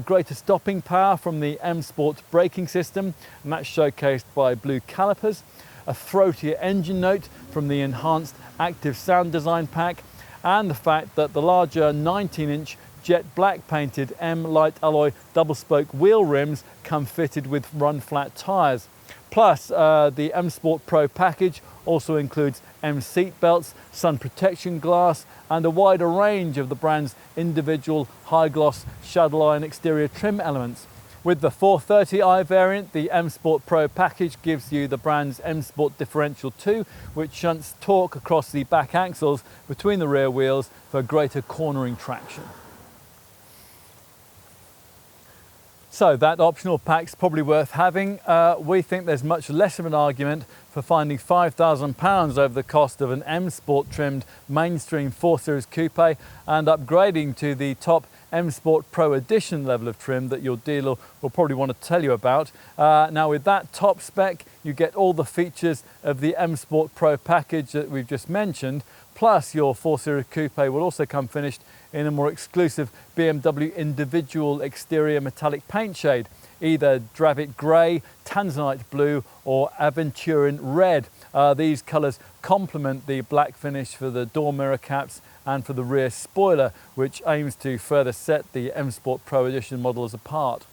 Greater stopping power from the M Sport braking system, and that's showcased by blue calipers. A throatier engine note from the enhanced active sound design pack, and the fact that the larger 19-inch jet black painted M light alloy double spoke wheel rims come fitted with run flat tyres. Plus, the M Sport Pro package also includes M seat belts, sun protection glass, and a wider range of the brand's individual high gloss Shadowline exterior trim elements. With the 430i variant, the M Sport Pro package gives you the brand's M Sport Differential 2, which shunts torque across the back axles between the rear wheels for greater cornering traction. So that optional pack's probably worth having. We think there's much less of an argument for finding £5,000 over the cost of an M Sport trimmed mainstream 4 Series Coupe and upgrading to the top M Sport Pro Edition level of trim that your dealer will probably want to tell you about. Now with that top spec, you get all the features of the M Sport Pro package that we've just mentioned, plus your 4 Series Coupe will also come finished in a more exclusive BMW individual exterior metallic paint shade, either Dravit Grey, Tanzanite Blue or Aventurin Red. These colours complement the black finish for the door mirror caps and for the rear spoiler, which aims to further set the M Sport Pro Edition models apart.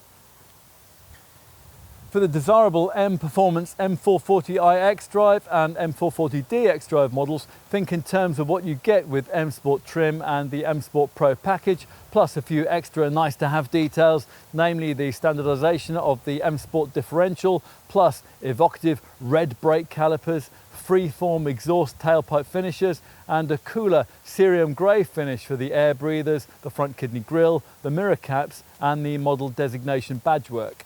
For the desirable M Performance M440i xDrive and M440d xDrive models, think in terms of what you get with M Sport trim and the M Sport Pro package, plus a few extra nice to have details, namely the standardization of the M Sport differential, plus evocative red brake calipers, freeform exhaust tailpipe finishers, and a cooler cerium grey finish for the air breathers, the front kidney grille, the mirror caps, and the model designation badge work.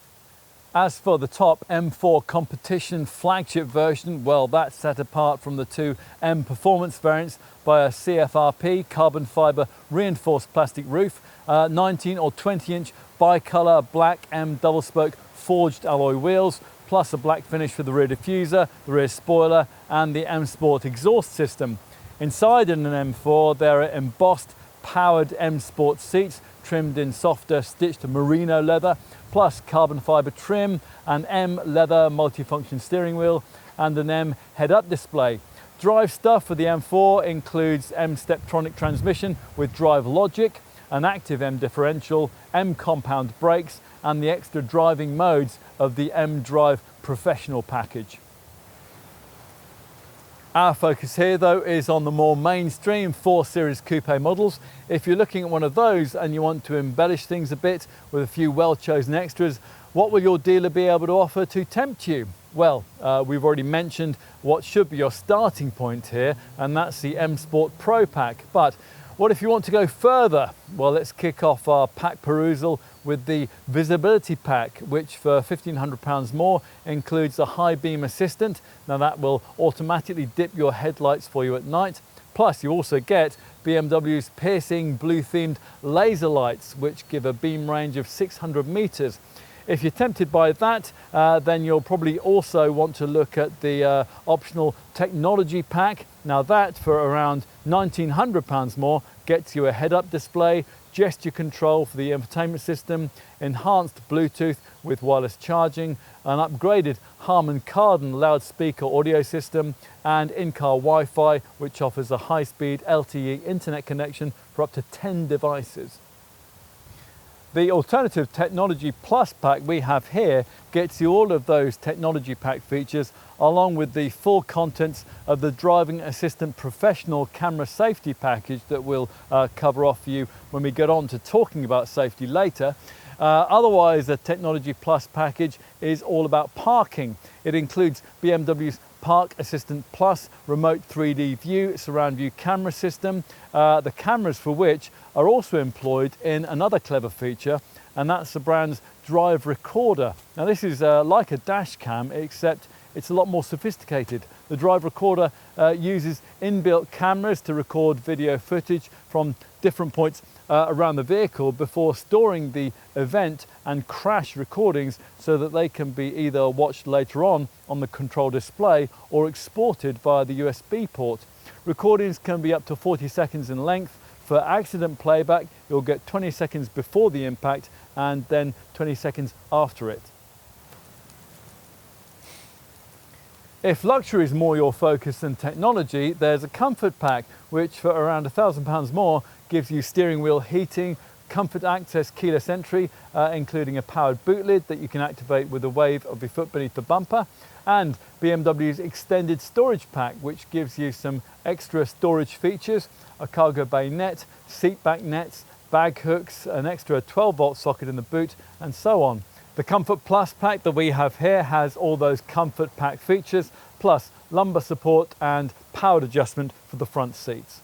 As for the top M4 competition flagship version, well, that's set apart from the two M Performance variants by a CFRP carbon fibre reinforced plastic roof, 19 or 20-inch bi-colour black M double spoke forged alloy wheels, plus a black finish for the rear diffuser, the rear spoiler, and the M Sport exhaust system. Inside in an M4 there are embossed powered M Sport seats trimmed in softer stitched merino leather, plus carbon fibre trim, an M leather multifunction steering wheel and an M head-up display. Drive stuff for the M4 includes M Steptronic transmission with drive logic, an active M differential, M compound brakes and the extra driving modes of the M Drive Professional package. Our focus here though is on the more mainstream 4 Series Coupe models. If you're looking at one of those and you want to embellish things a bit with a few well-chosen extras, what will your dealer be able to offer to tempt you? Well, we've already mentioned what should be your starting point here, and that's the M Sport Pro pack. But what if you want to go further? Well, let's kick off our pack perusal with the Visibility pack, which for £1,500 more includes a high beam assistant. Now that will automatically dip your headlights for you at night. Plus you also get BMW's piercing blue themed laser lights, which give a beam range of 600 meters. If you're tempted by that, then you'll probably also want to look at the optional technology pack. Now that, for around £1,900 more, gets you a head-up display, gesture control for the infotainment system, enhanced Bluetooth with wireless charging, an upgraded Harman Kardon loudspeaker audio system, and in-car Wi-Fi, which offers a high-speed LTE internet connection for up to 10 devices. The Alternative Technology Plus pack we have here gets you all of those technology pack features along with the full contents of the Driving Assistant Professional Camera Safety package that we'll cover off for you when we get on to talking about safety later. Otherwise, the Technology Plus package is all about parking. It includes BMW's Park Assistant Plus remote 3D view surround view camera system, the cameras for which are also employed in another clever feature, and that's the brand's Drive Recorder. Now this is like a dash cam, except it's a lot more sophisticated. The Drive Recorder uses inbuilt cameras to record video footage from different points around the vehicle before storing the event and crash recordings so that they can be either watched later on the control display or exported via the USB port. Recordings can be up to 40 seconds in length. For accident playback, you'll get 20 seconds before the impact and then 20 seconds after it. If luxury is more your focus than technology, there's a comfort pack, which for around £1,000 more gives you steering wheel heating, comfort access keyless entry, including a powered boot lid that you can activate with a wave of your foot beneath the bumper, and BMW's extended storage pack, which gives you some extra storage features, a cargo bay net, seat back nets, bag hooks, an extra 12-volt socket in the boot, and so on. The Comfort Plus pack that we have here has all those comfort pack features, plus lumbar support and powered adjustment for the front seats.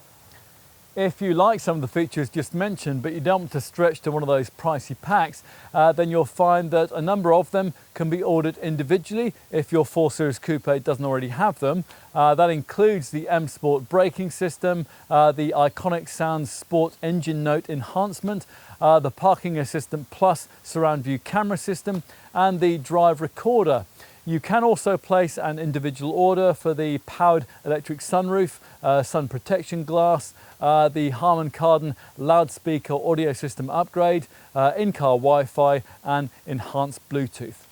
If you like some of the features just mentioned, but you don't want to stretch to one of those pricey packs, then you'll find that a number of them can be ordered individually if your 4 Series Coupe doesn't already have them. That includes the M Sport braking system, the iconic Sounds Sport engine note enhancement, the Parking Assistant Plus surround view camera system, and the Drive Recorder. You can also place an individual order for the powered electric sunroof, sun protection glass, the Harman Kardon loudspeaker audio system upgrade, in-car Wi-Fi and enhanced Bluetooth.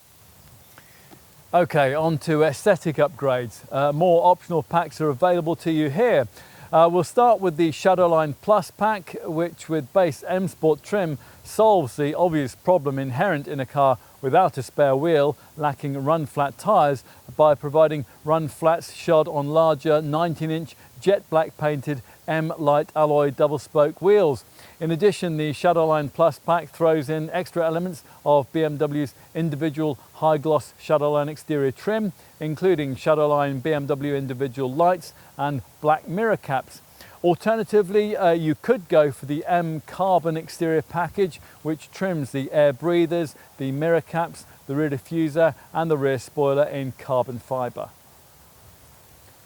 Okay, on to aesthetic upgrades. More optional packs are available to you here. We'll start with the Shadowline Plus pack, which with base M Sport trim solves the obvious problem inherent in a car without a spare wheel lacking run flat tyres by providing run flats shod on larger 19-inch jet black painted M light alloy double spoke wheels. In addition, the Shadowline Plus pack throws in extra elements of BMW's individual high gloss Shadowline exterior trim, including Shadowline BMW individual lights and black mirror caps. Alternatively, you could go for the M Carbon exterior package, which trims the air breathers, the mirror caps, the rear diffuser and the rear spoiler in carbon fibre.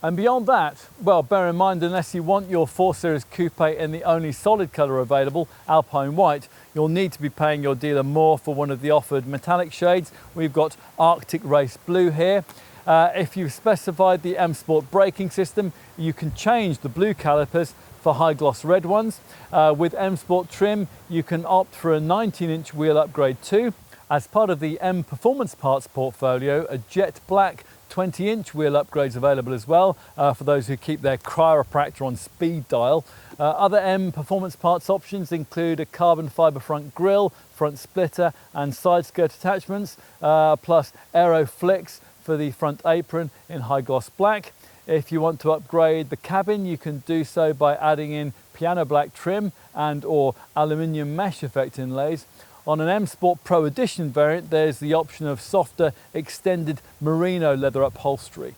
And beyond that, well, bear in mind, unless you want your 4 Series Coupe in the only solid colour available, Alpine White, you'll need to be paying your dealer more for one of the offered metallic shades. We've got Arctic Race Blue here. If you've specified the M Sport braking system, you can change the blue calipers for high gloss red ones. With M Sport trim, you can opt for a 19-inch wheel upgrade too. As part of the M Performance Parts portfolio, a jet black 20-inch wheel upgrades available as well for those who keep their chiropractor on speed dial. Other M Performance Parts options include a carbon fibre front grille, front splitter and side skirt attachments, plus aero flicks for the front apron in high gloss black. If you want to upgrade the cabin, you can do so by adding in piano black trim and or aluminium mesh effect inlays. On an M Sport Pro Edition variant, there's the option of softer, extended merino leather upholstery.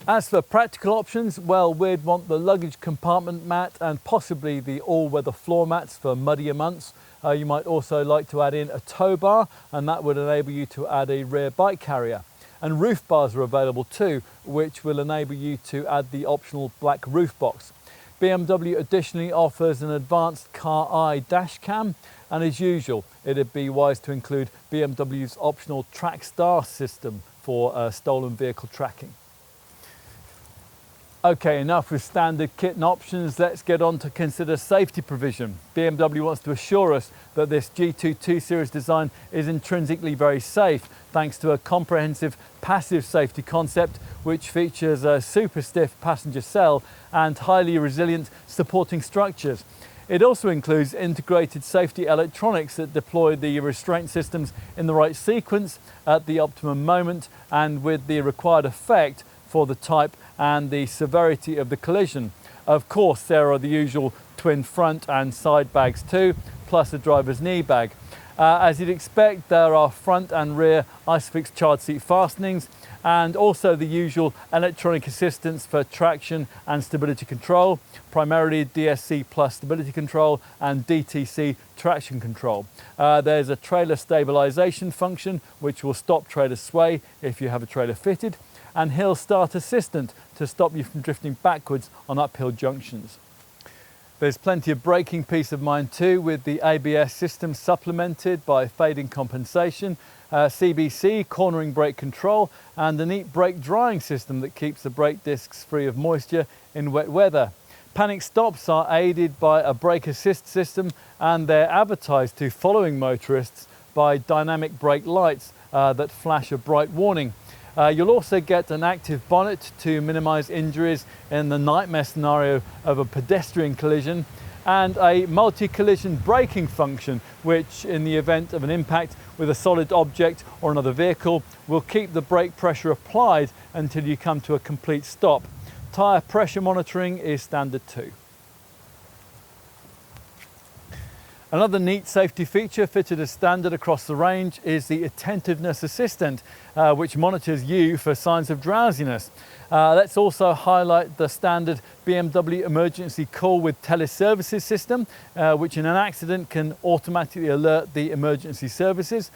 As for practical options, well, we'd want the luggage compartment mat and possibly the all-weather floor mats for muddier months. You might also like to add in a tow bar, and that would enable you to add a rear bike carrier. And roof bars are available too, which will enable you to add the optional black roof box. BMW additionally offers an advanced car eye dash cam, and as usual, it'd be wise to include BMW's optional TrackStar system for stolen vehicle tracking. Okay, enough with standard kit and options, let's get on to consider safety provision. BMW wants to assure us that this G2 2 Series design is intrinsically very safe, thanks to a comprehensive passive safety concept which features a super stiff passenger cell and highly resilient supporting structures. It also includes integrated safety electronics that deploy the restraint systems in the right sequence at the optimum moment and with the required effect for the type and the severity of the collision. Of course, there are the usual twin front and side bags too, plus a driver's knee bag. As you'd expect, there are front and rear ISOFIX child seat fastenings and also the usual electronic assistance for traction and stability control, primarily DSC plus stability control and DTC traction control. There's a trailer stabilization function which will stop trailer sway if you have a trailer fitted, and hill start assistant to stop you from drifting backwards on uphill junctions. There's plenty of braking peace of mind too, with the ABS system supplemented by fading compensation, CBC cornering brake control and a neat brake drying system that keeps the brake discs free of moisture in wet weather. Panic stops are aided by a brake assist system and they're advertised to following motorists by dynamic brake lights that flash a bright warning. You'll also get an active bonnet to minimise injuries in the nightmare scenario of a pedestrian collision, and a multi-collision braking function which, in the event of an impact with a solid object or another vehicle, will keep the brake pressure applied until you come to a complete stop. Tyre pressure monitoring is standard too. Another neat safety feature fitted as standard across the range is the Attentiveness Assistant, which monitors you for signs of drowsiness. Let's also highlight the standard BMW emergency call with teleservices system, which in an accident can automatically alert the emergency services.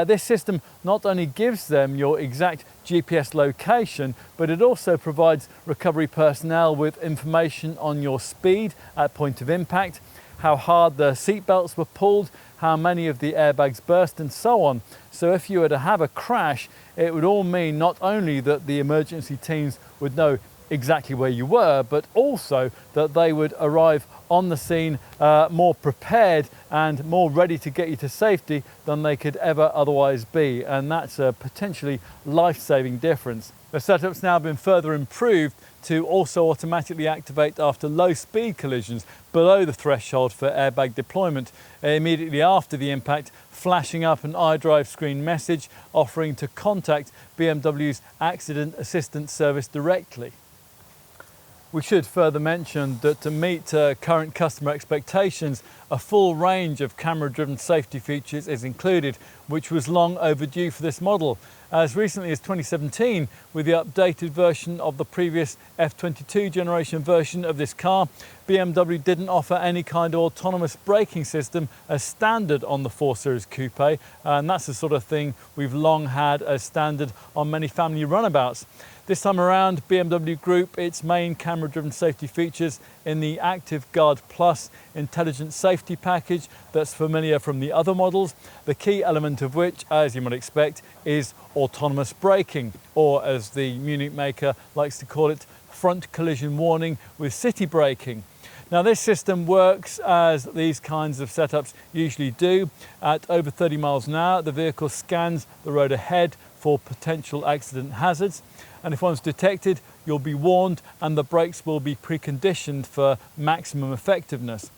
This system not only gives them your exact GPS location, but it also provides recovery personnel with information on your speed at point of impact, how hard the seat belts were pulled, how many of the airbags burst and so on. So if you were to have a crash, it would all mean not only that the emergency teams would know exactly where you were, but also that they would arrive on the scene more prepared and more ready to get you to safety than they could ever otherwise be. And that's a potentially life-saving difference. The setup's now been further improved to also automatically activate after low speed collisions below the threshold for airbag deployment, immediately after the impact, flashing up an iDrive screen message offering to contact BMW's Accident Assistance Service directly. We should further mention that to meet current customer expectations, a full range of camera-driven safety features is included, which was long overdue for this model. As recently as 2017, with the updated version of the previous F22 generation version of this car, BMW didn't offer any kind of autonomous braking system as standard on the 4 Series Coupe, and that's the sort of thing we've long had as standard on many family runabouts. This time around, BMW Group its main camera-driven safety features in the Active Guard Plus intelligent safety package that's familiar from the other models, the key element of which, as you might expect, is autonomous braking, or as the Munich maker likes to call it, front collision warning with city braking. Now this system works as these kinds of setups usually do. At over 30 miles an hour, the vehicle scans the road ahead for potential accident hazards, and if one's detected, you'll be warned and the brakes will be preconditioned for maximum effectiveness.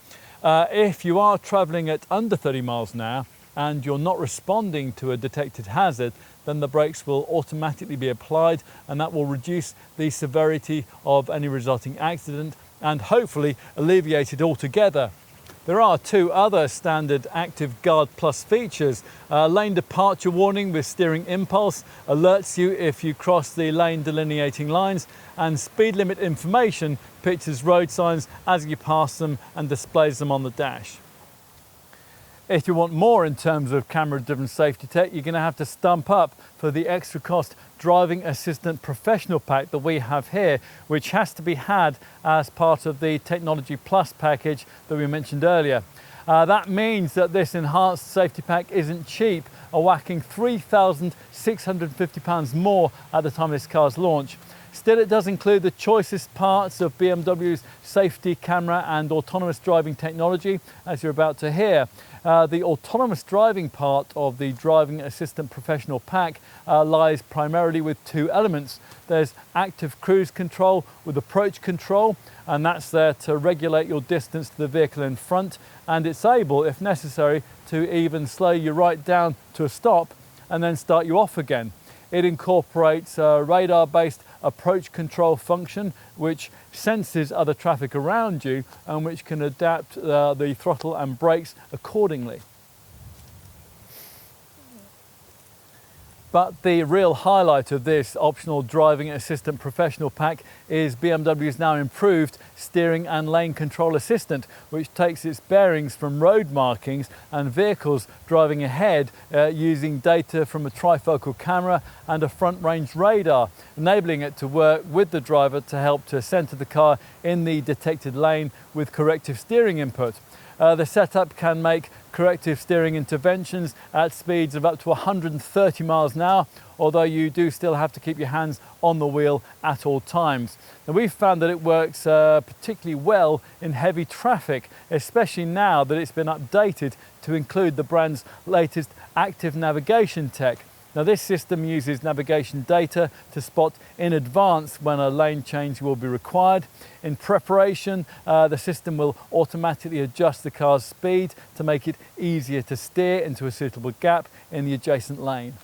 If you are travelling at under 30 miles an hour and you're not responding to a detected hazard, then the brakes will automatically be applied, and that will reduce the severity of any resulting accident and hopefully alleviate it altogether. There are two other standard Active Guard Plus features. Lane departure warning with steering impulse alerts you if you cross the lane delineating lines, and speed limit information pictures road signs as you pass them and displays them on the dash. If you want more in terms of camera-driven safety tech, you're going to have to stump up for the extra cost Driving Assistant Professional Pack that we have here, which has to be had as part of the Technology Plus package that we mentioned earlier. That means that this enhanced safety pack isn't cheap, a whacking £3,650 more at the time of this car's launch. Still, it does include the choicest parts of BMW's safety, camera and autonomous driving technology, as you're about to hear. The autonomous driving part of the Driving Assistant Professional Pack lies primarily with two elements. There's active cruise control with approach control, and that's there to regulate your distance to the vehicle in front, and it's able, if necessary, to even slow you right down to a stop and then start you off again. It incorporates a radar-based approach control function which senses other traffic around you and which can adapt the throttle and brakes accordingly. But the real highlight of this optional Driving Assistant Professional Pack is BMW's now improved steering and lane control assistant, which takes its bearings from road markings and vehicles driving ahead using data from a trifocal camera and a front range radar, enabling it to work with the driver to help to center the car in the detected lane with corrective steering input. The setup can make corrective steering interventions at speeds of up to 130 miles an hour, although you do still have to keep your hands on the wheel at all times. Now, we've found that it works particularly well in heavy traffic, especially now that it's been updated to include the brand's latest active navigation tech. Now, this system uses navigation data to spot in advance when a lane change will be required. In preparation, the system will automatically adjust the car's speed to make it easier to steer into a suitable gap in the adjacent lane.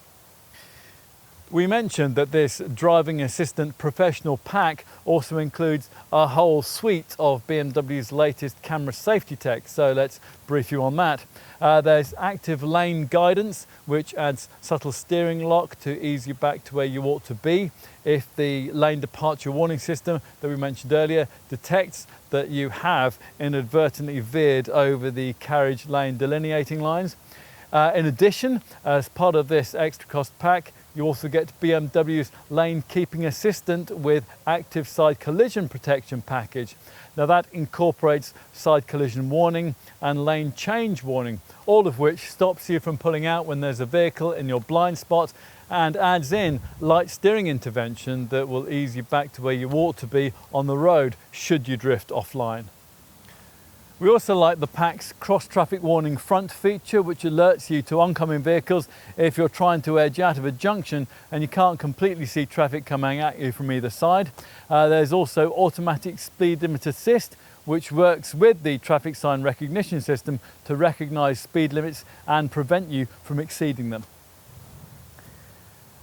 We mentioned that this Driving Assistant Professional Pack also includes a whole suite of BMW's latest camera safety tech, so let's brief you on that. There's active lane guidance, which adds subtle steering lock to ease you back to where you ought to be if the lane departure warning system that we mentioned earlier detects that you have inadvertently veered over the carriage lane delineating lines. In addition, as part of this extra cost pack, you also get BMW's lane keeping assistant with active side collision protection package. Now that incorporates side collision warning and lane change warning, all of which stops you from pulling out when there's a vehicle in your blind spot and adds in light steering intervention that will ease you back to where you ought to be on the road should you drift offline. We also like the pack's cross-traffic warning front feature, which alerts you to oncoming vehicles if you're trying to edge out of a junction and you can't completely see traffic coming at you from either side. There's also automatic speed limit assist, which works with the traffic sign recognition system to recognize speed limits and prevent you from exceeding them.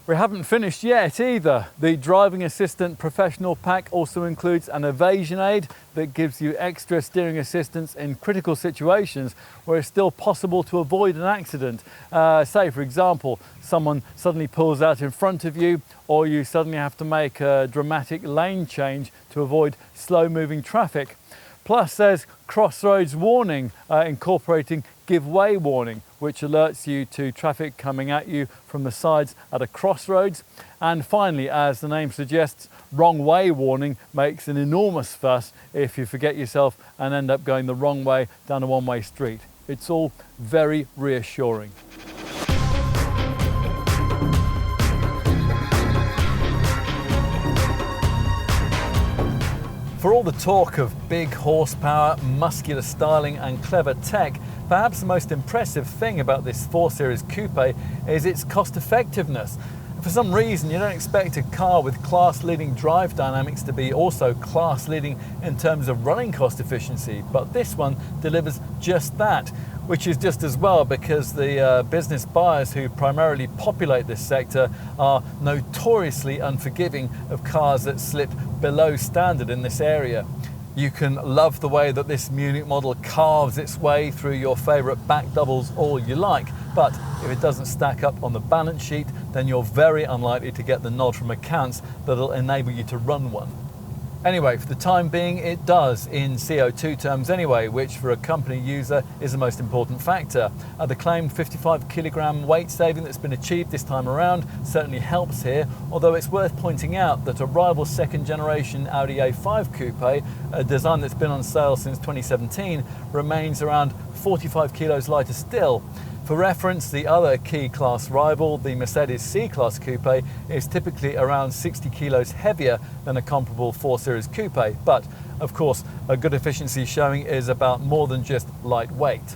We haven't finished yet either. The Driving Assistant Professional Pack also includes an evasion aid that gives you extra steering assistance in critical situations where it's still possible to avoid an accident. Say, for example, someone suddenly pulls out in front of you, or you suddenly have to make a dramatic lane change to avoid slow-moving traffic. Plus, there's crossroads warning, incorporating give way warning, which alerts you to traffic coming at you from the sides at a crossroads. And finally, as the name suggests, wrong way warning makes an enormous fuss if you forget yourself and end up going the wrong way down a one-way street. It's all very reassuring. For all the talk of big horsepower, muscular styling and clever tech, perhaps the most impressive thing about this 4 Series Coupe is its cost effectiveness. For some reason, you don't expect a car with class-leading drive dynamics to be also class-leading in terms of running cost efficiency, but this one delivers just that, which is just as well because the business buyers who primarily populate this sector are notoriously unforgiving of cars that slip below standard in this area. You can love the way that this Munich model carves its way through your favourite back doubles all you like, but if it doesn't stack up on the balance sheet, then you're very unlikely to get the nod from accounts that'll enable you to run one. Anyway, for the time being, it does, in CO2 terms anyway, which for a company user is the most important factor. The claimed 55 kilogram weight saving that's been achieved this time around certainly helps here, although it's worth pointing out that a rival second generation Audi A5 Coupe, a design that's been on sale since 2017, remains around 45 kilos lighter still. For reference, the other key class rival, the Mercedes C-Class Coupe, is typically around 60 kilos heavier than a comparable 4 Series Coupe, but of course a good efficiency showing is about more than just lightweight.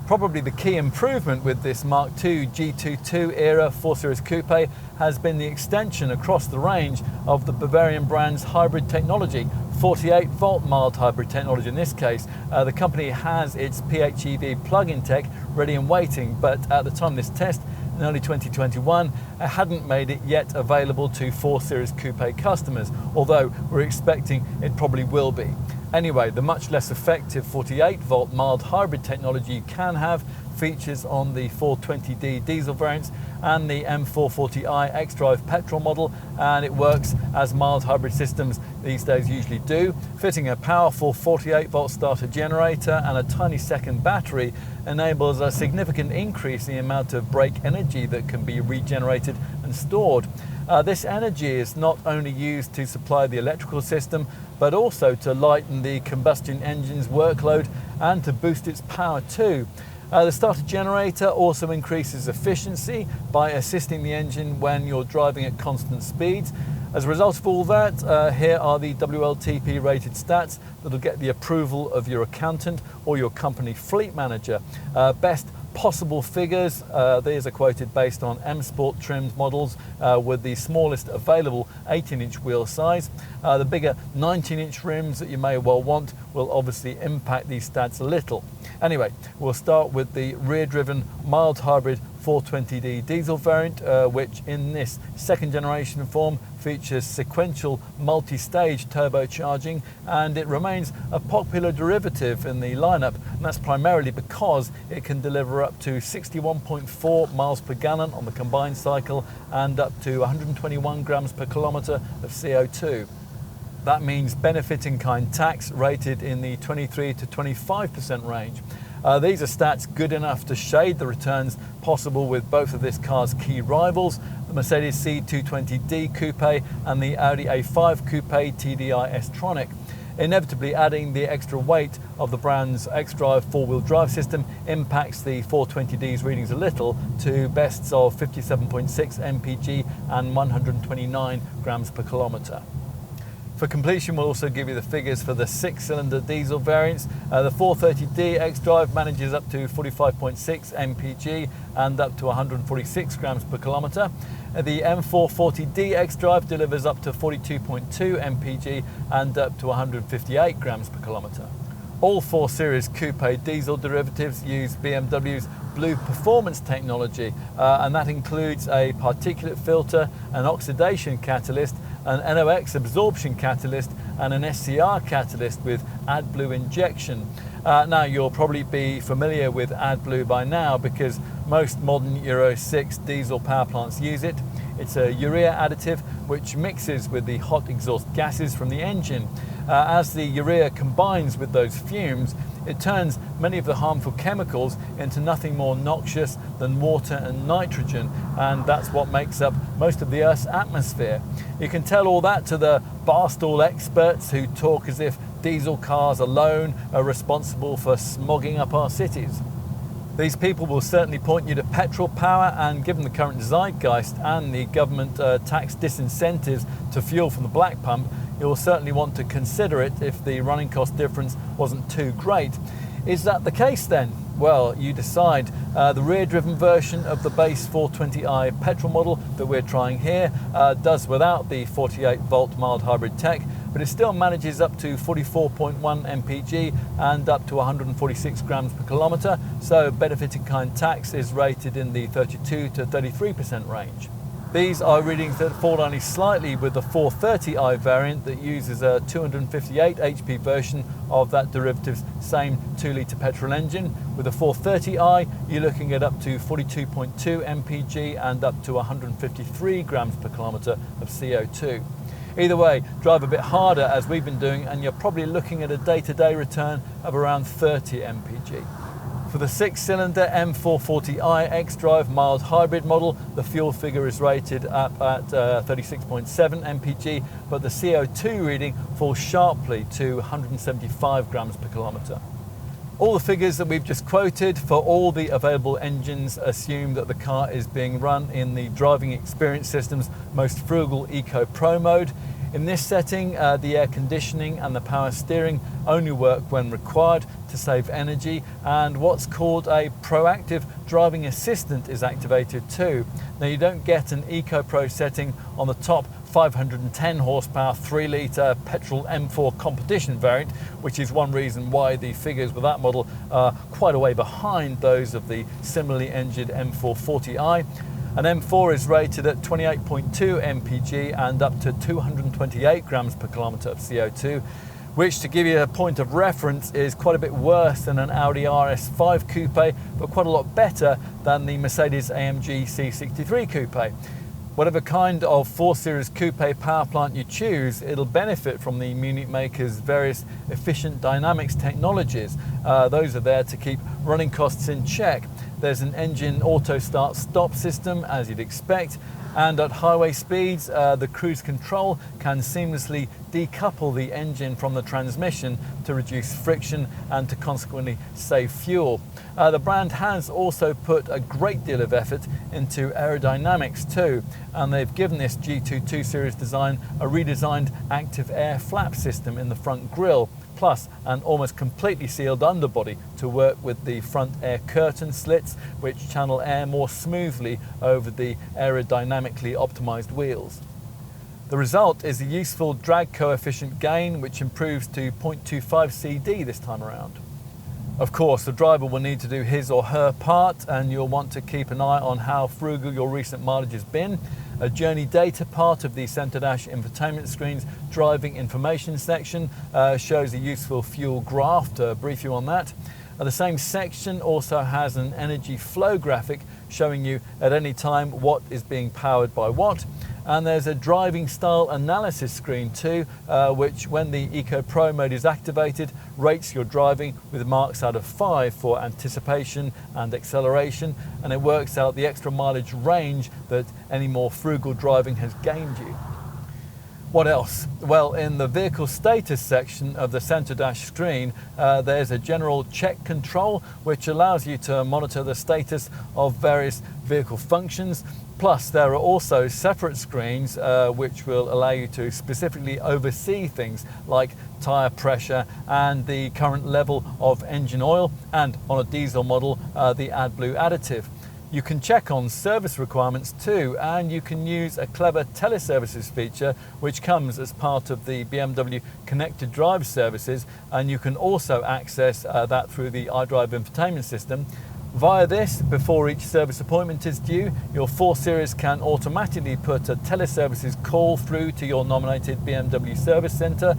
Probably the key improvement with this Mark II G22 era 4 Series Coupe has been the extension across the range of the Bavarian brand's hybrid technology, 48-volt mild hybrid technology in this case. The company has its PHEV plug-in tech ready and waiting, but at the time of this test, in early 2021, it hadn't made it yet available to 4 Series Coupe customers, although we're expecting it probably will be. Anyway, the much less effective 48-volt mild hybrid technology you can have features on the 420D diesel variants and the M440i xDrive petrol model, and it works as mild hybrid systems these days usually do. Fitting a powerful 48-volt starter generator and a tiny second battery enables a significant increase in the amount of brake energy that can be regenerated and stored. This energy is not only used to supply the electrical system, but also to lighten the combustion engine's workload and to boost its power too. The starter generator also increases efficiency by assisting the engine when you're driving at constant speeds. As a result of all that, here are the WLTP rated stats that'll get the approval of your accountant or your company fleet manager. Best possible figures, these are quoted based on M Sport trimmed models with the smallest available 18-inch wheel size. The bigger 19-inch rims that you may well want will obviously impact these stats a little. Anyway, we'll start with the rear-driven mild hybrid 420D diesel variant, which in this second generation form features sequential multi-stage turbocharging, and it remains a popular derivative in the lineup, and that's primarily because it can deliver up to 61.4 miles per gallon on the combined cycle and up to 121 grams per kilometre of CO2. That means benefit-in-kind tax rated in the 23 to 25% range. These are stats good enough to shade the returns possible with both of this car's key rivals, the Mercedes C220D Coupe and the Audi A5 Coupe TDI S-Tronic. Inevitably, adding the extra weight of the brand's xDrive four-wheel drive system impacts the 420D's readings a little to bests of 57.6 mpg and 129 grams per kilometre. For completion, we'll also give you the figures for the 6-cylinder diesel variants. The 430D xDrive manages up to 45.6 mpg and up to 146 grams per kilometre. The M440D xDrive delivers up to 42.2 mpg and up to 158 grams per kilometre. All 4 Series Coupe diesel derivatives use BMW's Blue Performance technology, and that includes a particulate filter, an oxidation catalyst, an NOx absorption catalyst and an SCR catalyst with AdBlue injection. Now you'll probably be familiar with AdBlue by now because most modern Euro 6 diesel power plants use it. It's a urea additive which mixes with the hot exhaust gases from the engine. As the urea combines with those fumes, it turns many of the harmful chemicals into nothing more noxious than water and nitrogen, and that's what makes up most of the Earth's atmosphere. You can tell all that to the barstool experts who talk as if diesel cars alone are responsible for smogging up our cities. These people will certainly point you to petrol power, and given the current zeitgeist and the government tax disincentives to fuel from the black pump, you'll certainly want to consider it if the running cost difference wasn't too great. Is that the case then? Well, you decide. The rear-driven version of the base 420i petrol model that we're trying here does without the 48-volt mild hybrid tech, but it still manages up to 44.1 mpg and up to 146 grams per kilometre, so benefit in kind tax is rated in the 32 to 33% range. These are readings that fall only slightly with the 430i variant that uses a 258 HP version of that derivative's same 2-litre petrol engine. With the 430i, you're looking at up to 42.2 mpg and up to 153 grams per kilometre of CO2. Either way, drive a bit harder as we've been doing, and you're probably looking at a day-to-day return of around 30 mpg. For the 6-cylinder M440i X-Drive mild hybrid model, the fuel figure is rated up at 36.7 mpg, but the CO2 reading falls sharply to 175 grams per kilometre. All the figures that we've just quoted for all the available engines assume that the car is being run in the driving experience system's most frugal Eco Pro mode. In this setting, the air conditioning and the power steering only work when required to save energy, and what's called a proactive driving assistant is activated too. Now, you don't get an Eco Pro setting on the top 510 horsepower 3-litre petrol M4 competition variant, which is one reason why the figures with that model are quite a way behind those of the similarly engined M440i. An M4 is rated at 28.2 mpg and up to 228 grams per kilometre of CO2, which, to give you a point of reference, is quite a bit worse than an Audi RS5 Coupe, but quite a lot better than the Mercedes-AMG C63 Coupe. Whatever kind of 4 Series Coupe power plant you choose, it'll benefit from the Munich maker's various efficient dynamics technologies. Those are there to keep running costs in check. There's an engine auto start stop system, as you'd expect, and at highway speeds, the cruise control can seamlessly decouple the engine from the transmission to reduce friction and to consequently save fuel. The brand has also put a great deal of effort into aerodynamics too, and they've given this G2 2 Series design a redesigned active air flap system in the front grille, plus an almost completely sealed underbody to work with the front air curtain slits, which channel air more smoothly over the aerodynamically optimized wheels. The result is a useful drag coefficient gain, which improves to 0.25 CD this time around. Of course, the driver will need to do his or her part, and you'll want to keep an eye on how frugal your recent mileage has been. A journey data part of the Centre Dash infotainment screen's driving information section shows a useful fuel graph to brief you on that. The same section also has an energy flow graphic showing you at any time what is being powered by what. And there's a driving style analysis screen too, which, when the Eco Pro mode is activated, rates your driving with marks out of 5 for anticipation and acceleration, and it works out the extra mileage range that any more frugal driving has gained you. What else? Well, in the vehicle status section of the Centre Dash screen, there's a general check control, which allows you to monitor the status of various vehicle functions. Plus, there are also separate screens which will allow you to specifically oversee things like tyre pressure and the current level of engine oil, and on a diesel model, the AdBlue additive. You can check on service requirements too, and you can use a clever teleservices feature which comes as part of the BMW Connected Drive services, and you can also access that through the iDrive infotainment system. Via this, before each service appointment is due, your 4 Series can automatically put a teleservices call through to your nominated BMW service centre,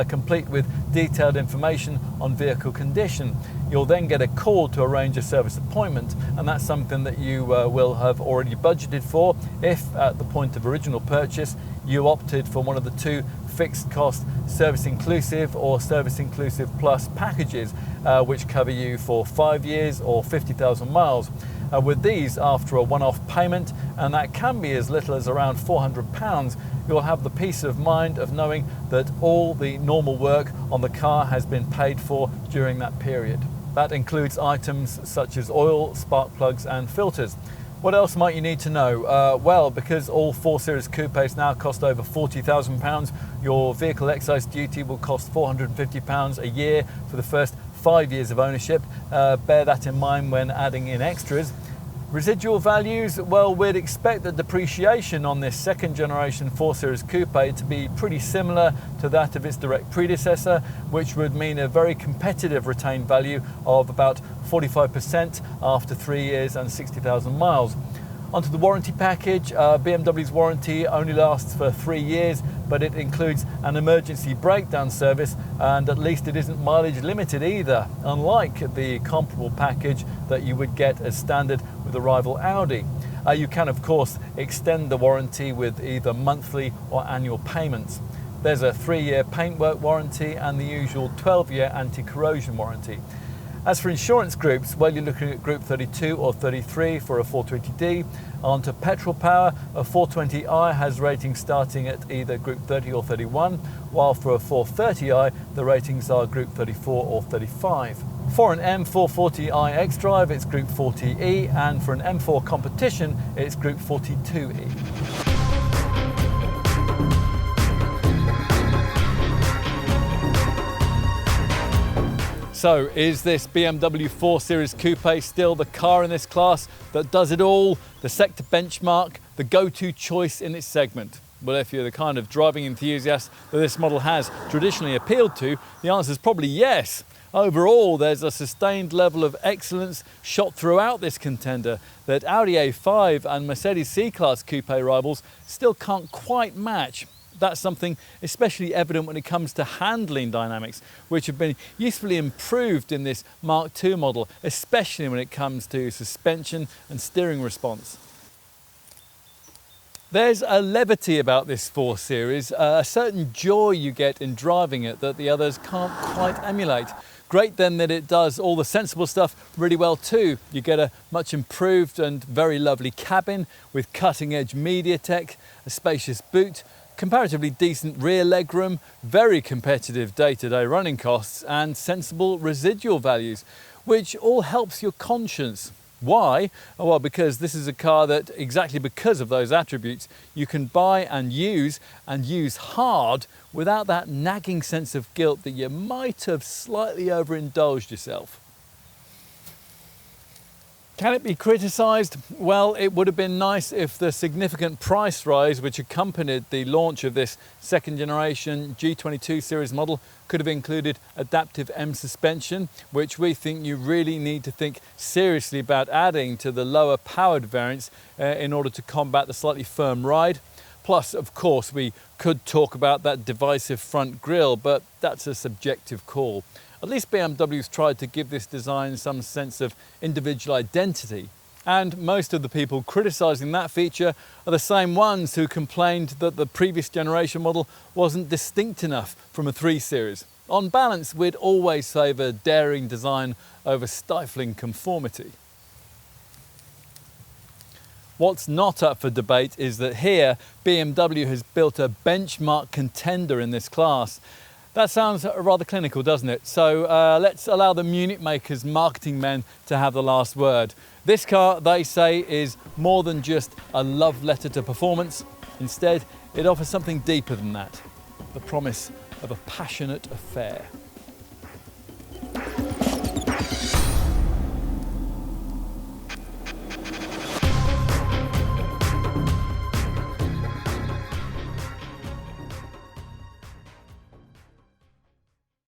complete with detailed information on vehicle condition. You'll then get a call to arrange a service appointment, and that's something that you will have already budgeted for if, at the point of original purchase, you opted for one of the 2 fixed cost service inclusive or service inclusive plus packages, which cover you for 5 years or 50,000 miles. With these, after a one-off payment, and that can be as little as around £400, you'll have the peace of mind of knowing that all the normal work on the car has been paid for during that period. That includes items such as oil, spark plugs and filters. What else might you need to know? Well, because all 4 Series Coupes now cost over £40,000, your vehicle excise duty will cost £450 a year for the first 5 years of ownership. Bear that in mind when adding in extras. Residual values, well, we'd expect the depreciation on this second generation 4 Series Coupe to be pretty similar to that of its direct predecessor, which would mean a very competitive retained value of about 45% after 3 years and 60,000 miles. Onto the warranty package, BMW's warranty only lasts for 3 years, but it includes an emergency breakdown service, and at least it isn't mileage limited either, unlike the comparable package that you would get as standard with the rival Audi. You can of course extend the warranty with either monthly or annual payments. There's a 3-year paintwork warranty and the usual 12-year anti-corrosion warranty. As for insurance groups, well, you're looking at Group 32 or 33 for a 420D. Onto petrol power, a 420i has ratings starting at either Group 30 or 31, while for a 430i, the ratings are Group 34 or 35. For an M440i xDrive, it's Group 40E, and for an M4 competition, it's Group 42E. So, is this BMW 4 Series Coupe still the car in this class that does it all, the sector benchmark, the go-to choice in its segment? Well, if you're the kind of driving enthusiast that this model has traditionally appealed to, the answer is probably yes. Overall, there's a sustained level of excellence shot throughout this contender that Audi A5 and Mercedes C-Class coupe rivals still can't quite match. That's something especially evident when it comes to handling dynamics, which have been usefully improved in this Mark II model, especially when it comes to suspension and steering response. There's a levity about this 4 Series, a certain joy you get in driving it that the others can't quite emulate. Great then that it does all the sensible stuff really well too. You get a much improved and very lovely cabin with cutting-edge media tech, a spacious boot, comparatively decent rear legroom, very competitive day-to-day running costs, and sensible residual values, which all helps your conscience. Why? Well, because this is a car that, exactly because of those attributes, you can buy and use hard without that nagging sense of guilt that you might have slightly overindulged yourself. Can it be criticised? Well, it would have been nice if the significant price rise which accompanied the launch of this second generation G22 series model could have included adaptive M suspension, which we think you really need to think seriously about adding to the lower powered variants in order to combat the slightly firm ride. Plus, of course, we could talk about that divisive front grille, but that's a subjective call. At least BMW's tried to give this design some sense of individual identity. And most of the people criticising that feature are the same ones who complained that the previous generation model wasn't distinct enough from a 3 Series. On balance, we'd always favour daring design over stifling conformity. What's not up for debate is that here, BMW has built a benchmark contender in this class. That sounds rather clinical, doesn't it? So let's allow the Munich makers' marketing men to have the last word. This car, they say, is more than just a love letter to performance. Instead, it offers something deeper than that, the promise of a passionate affair.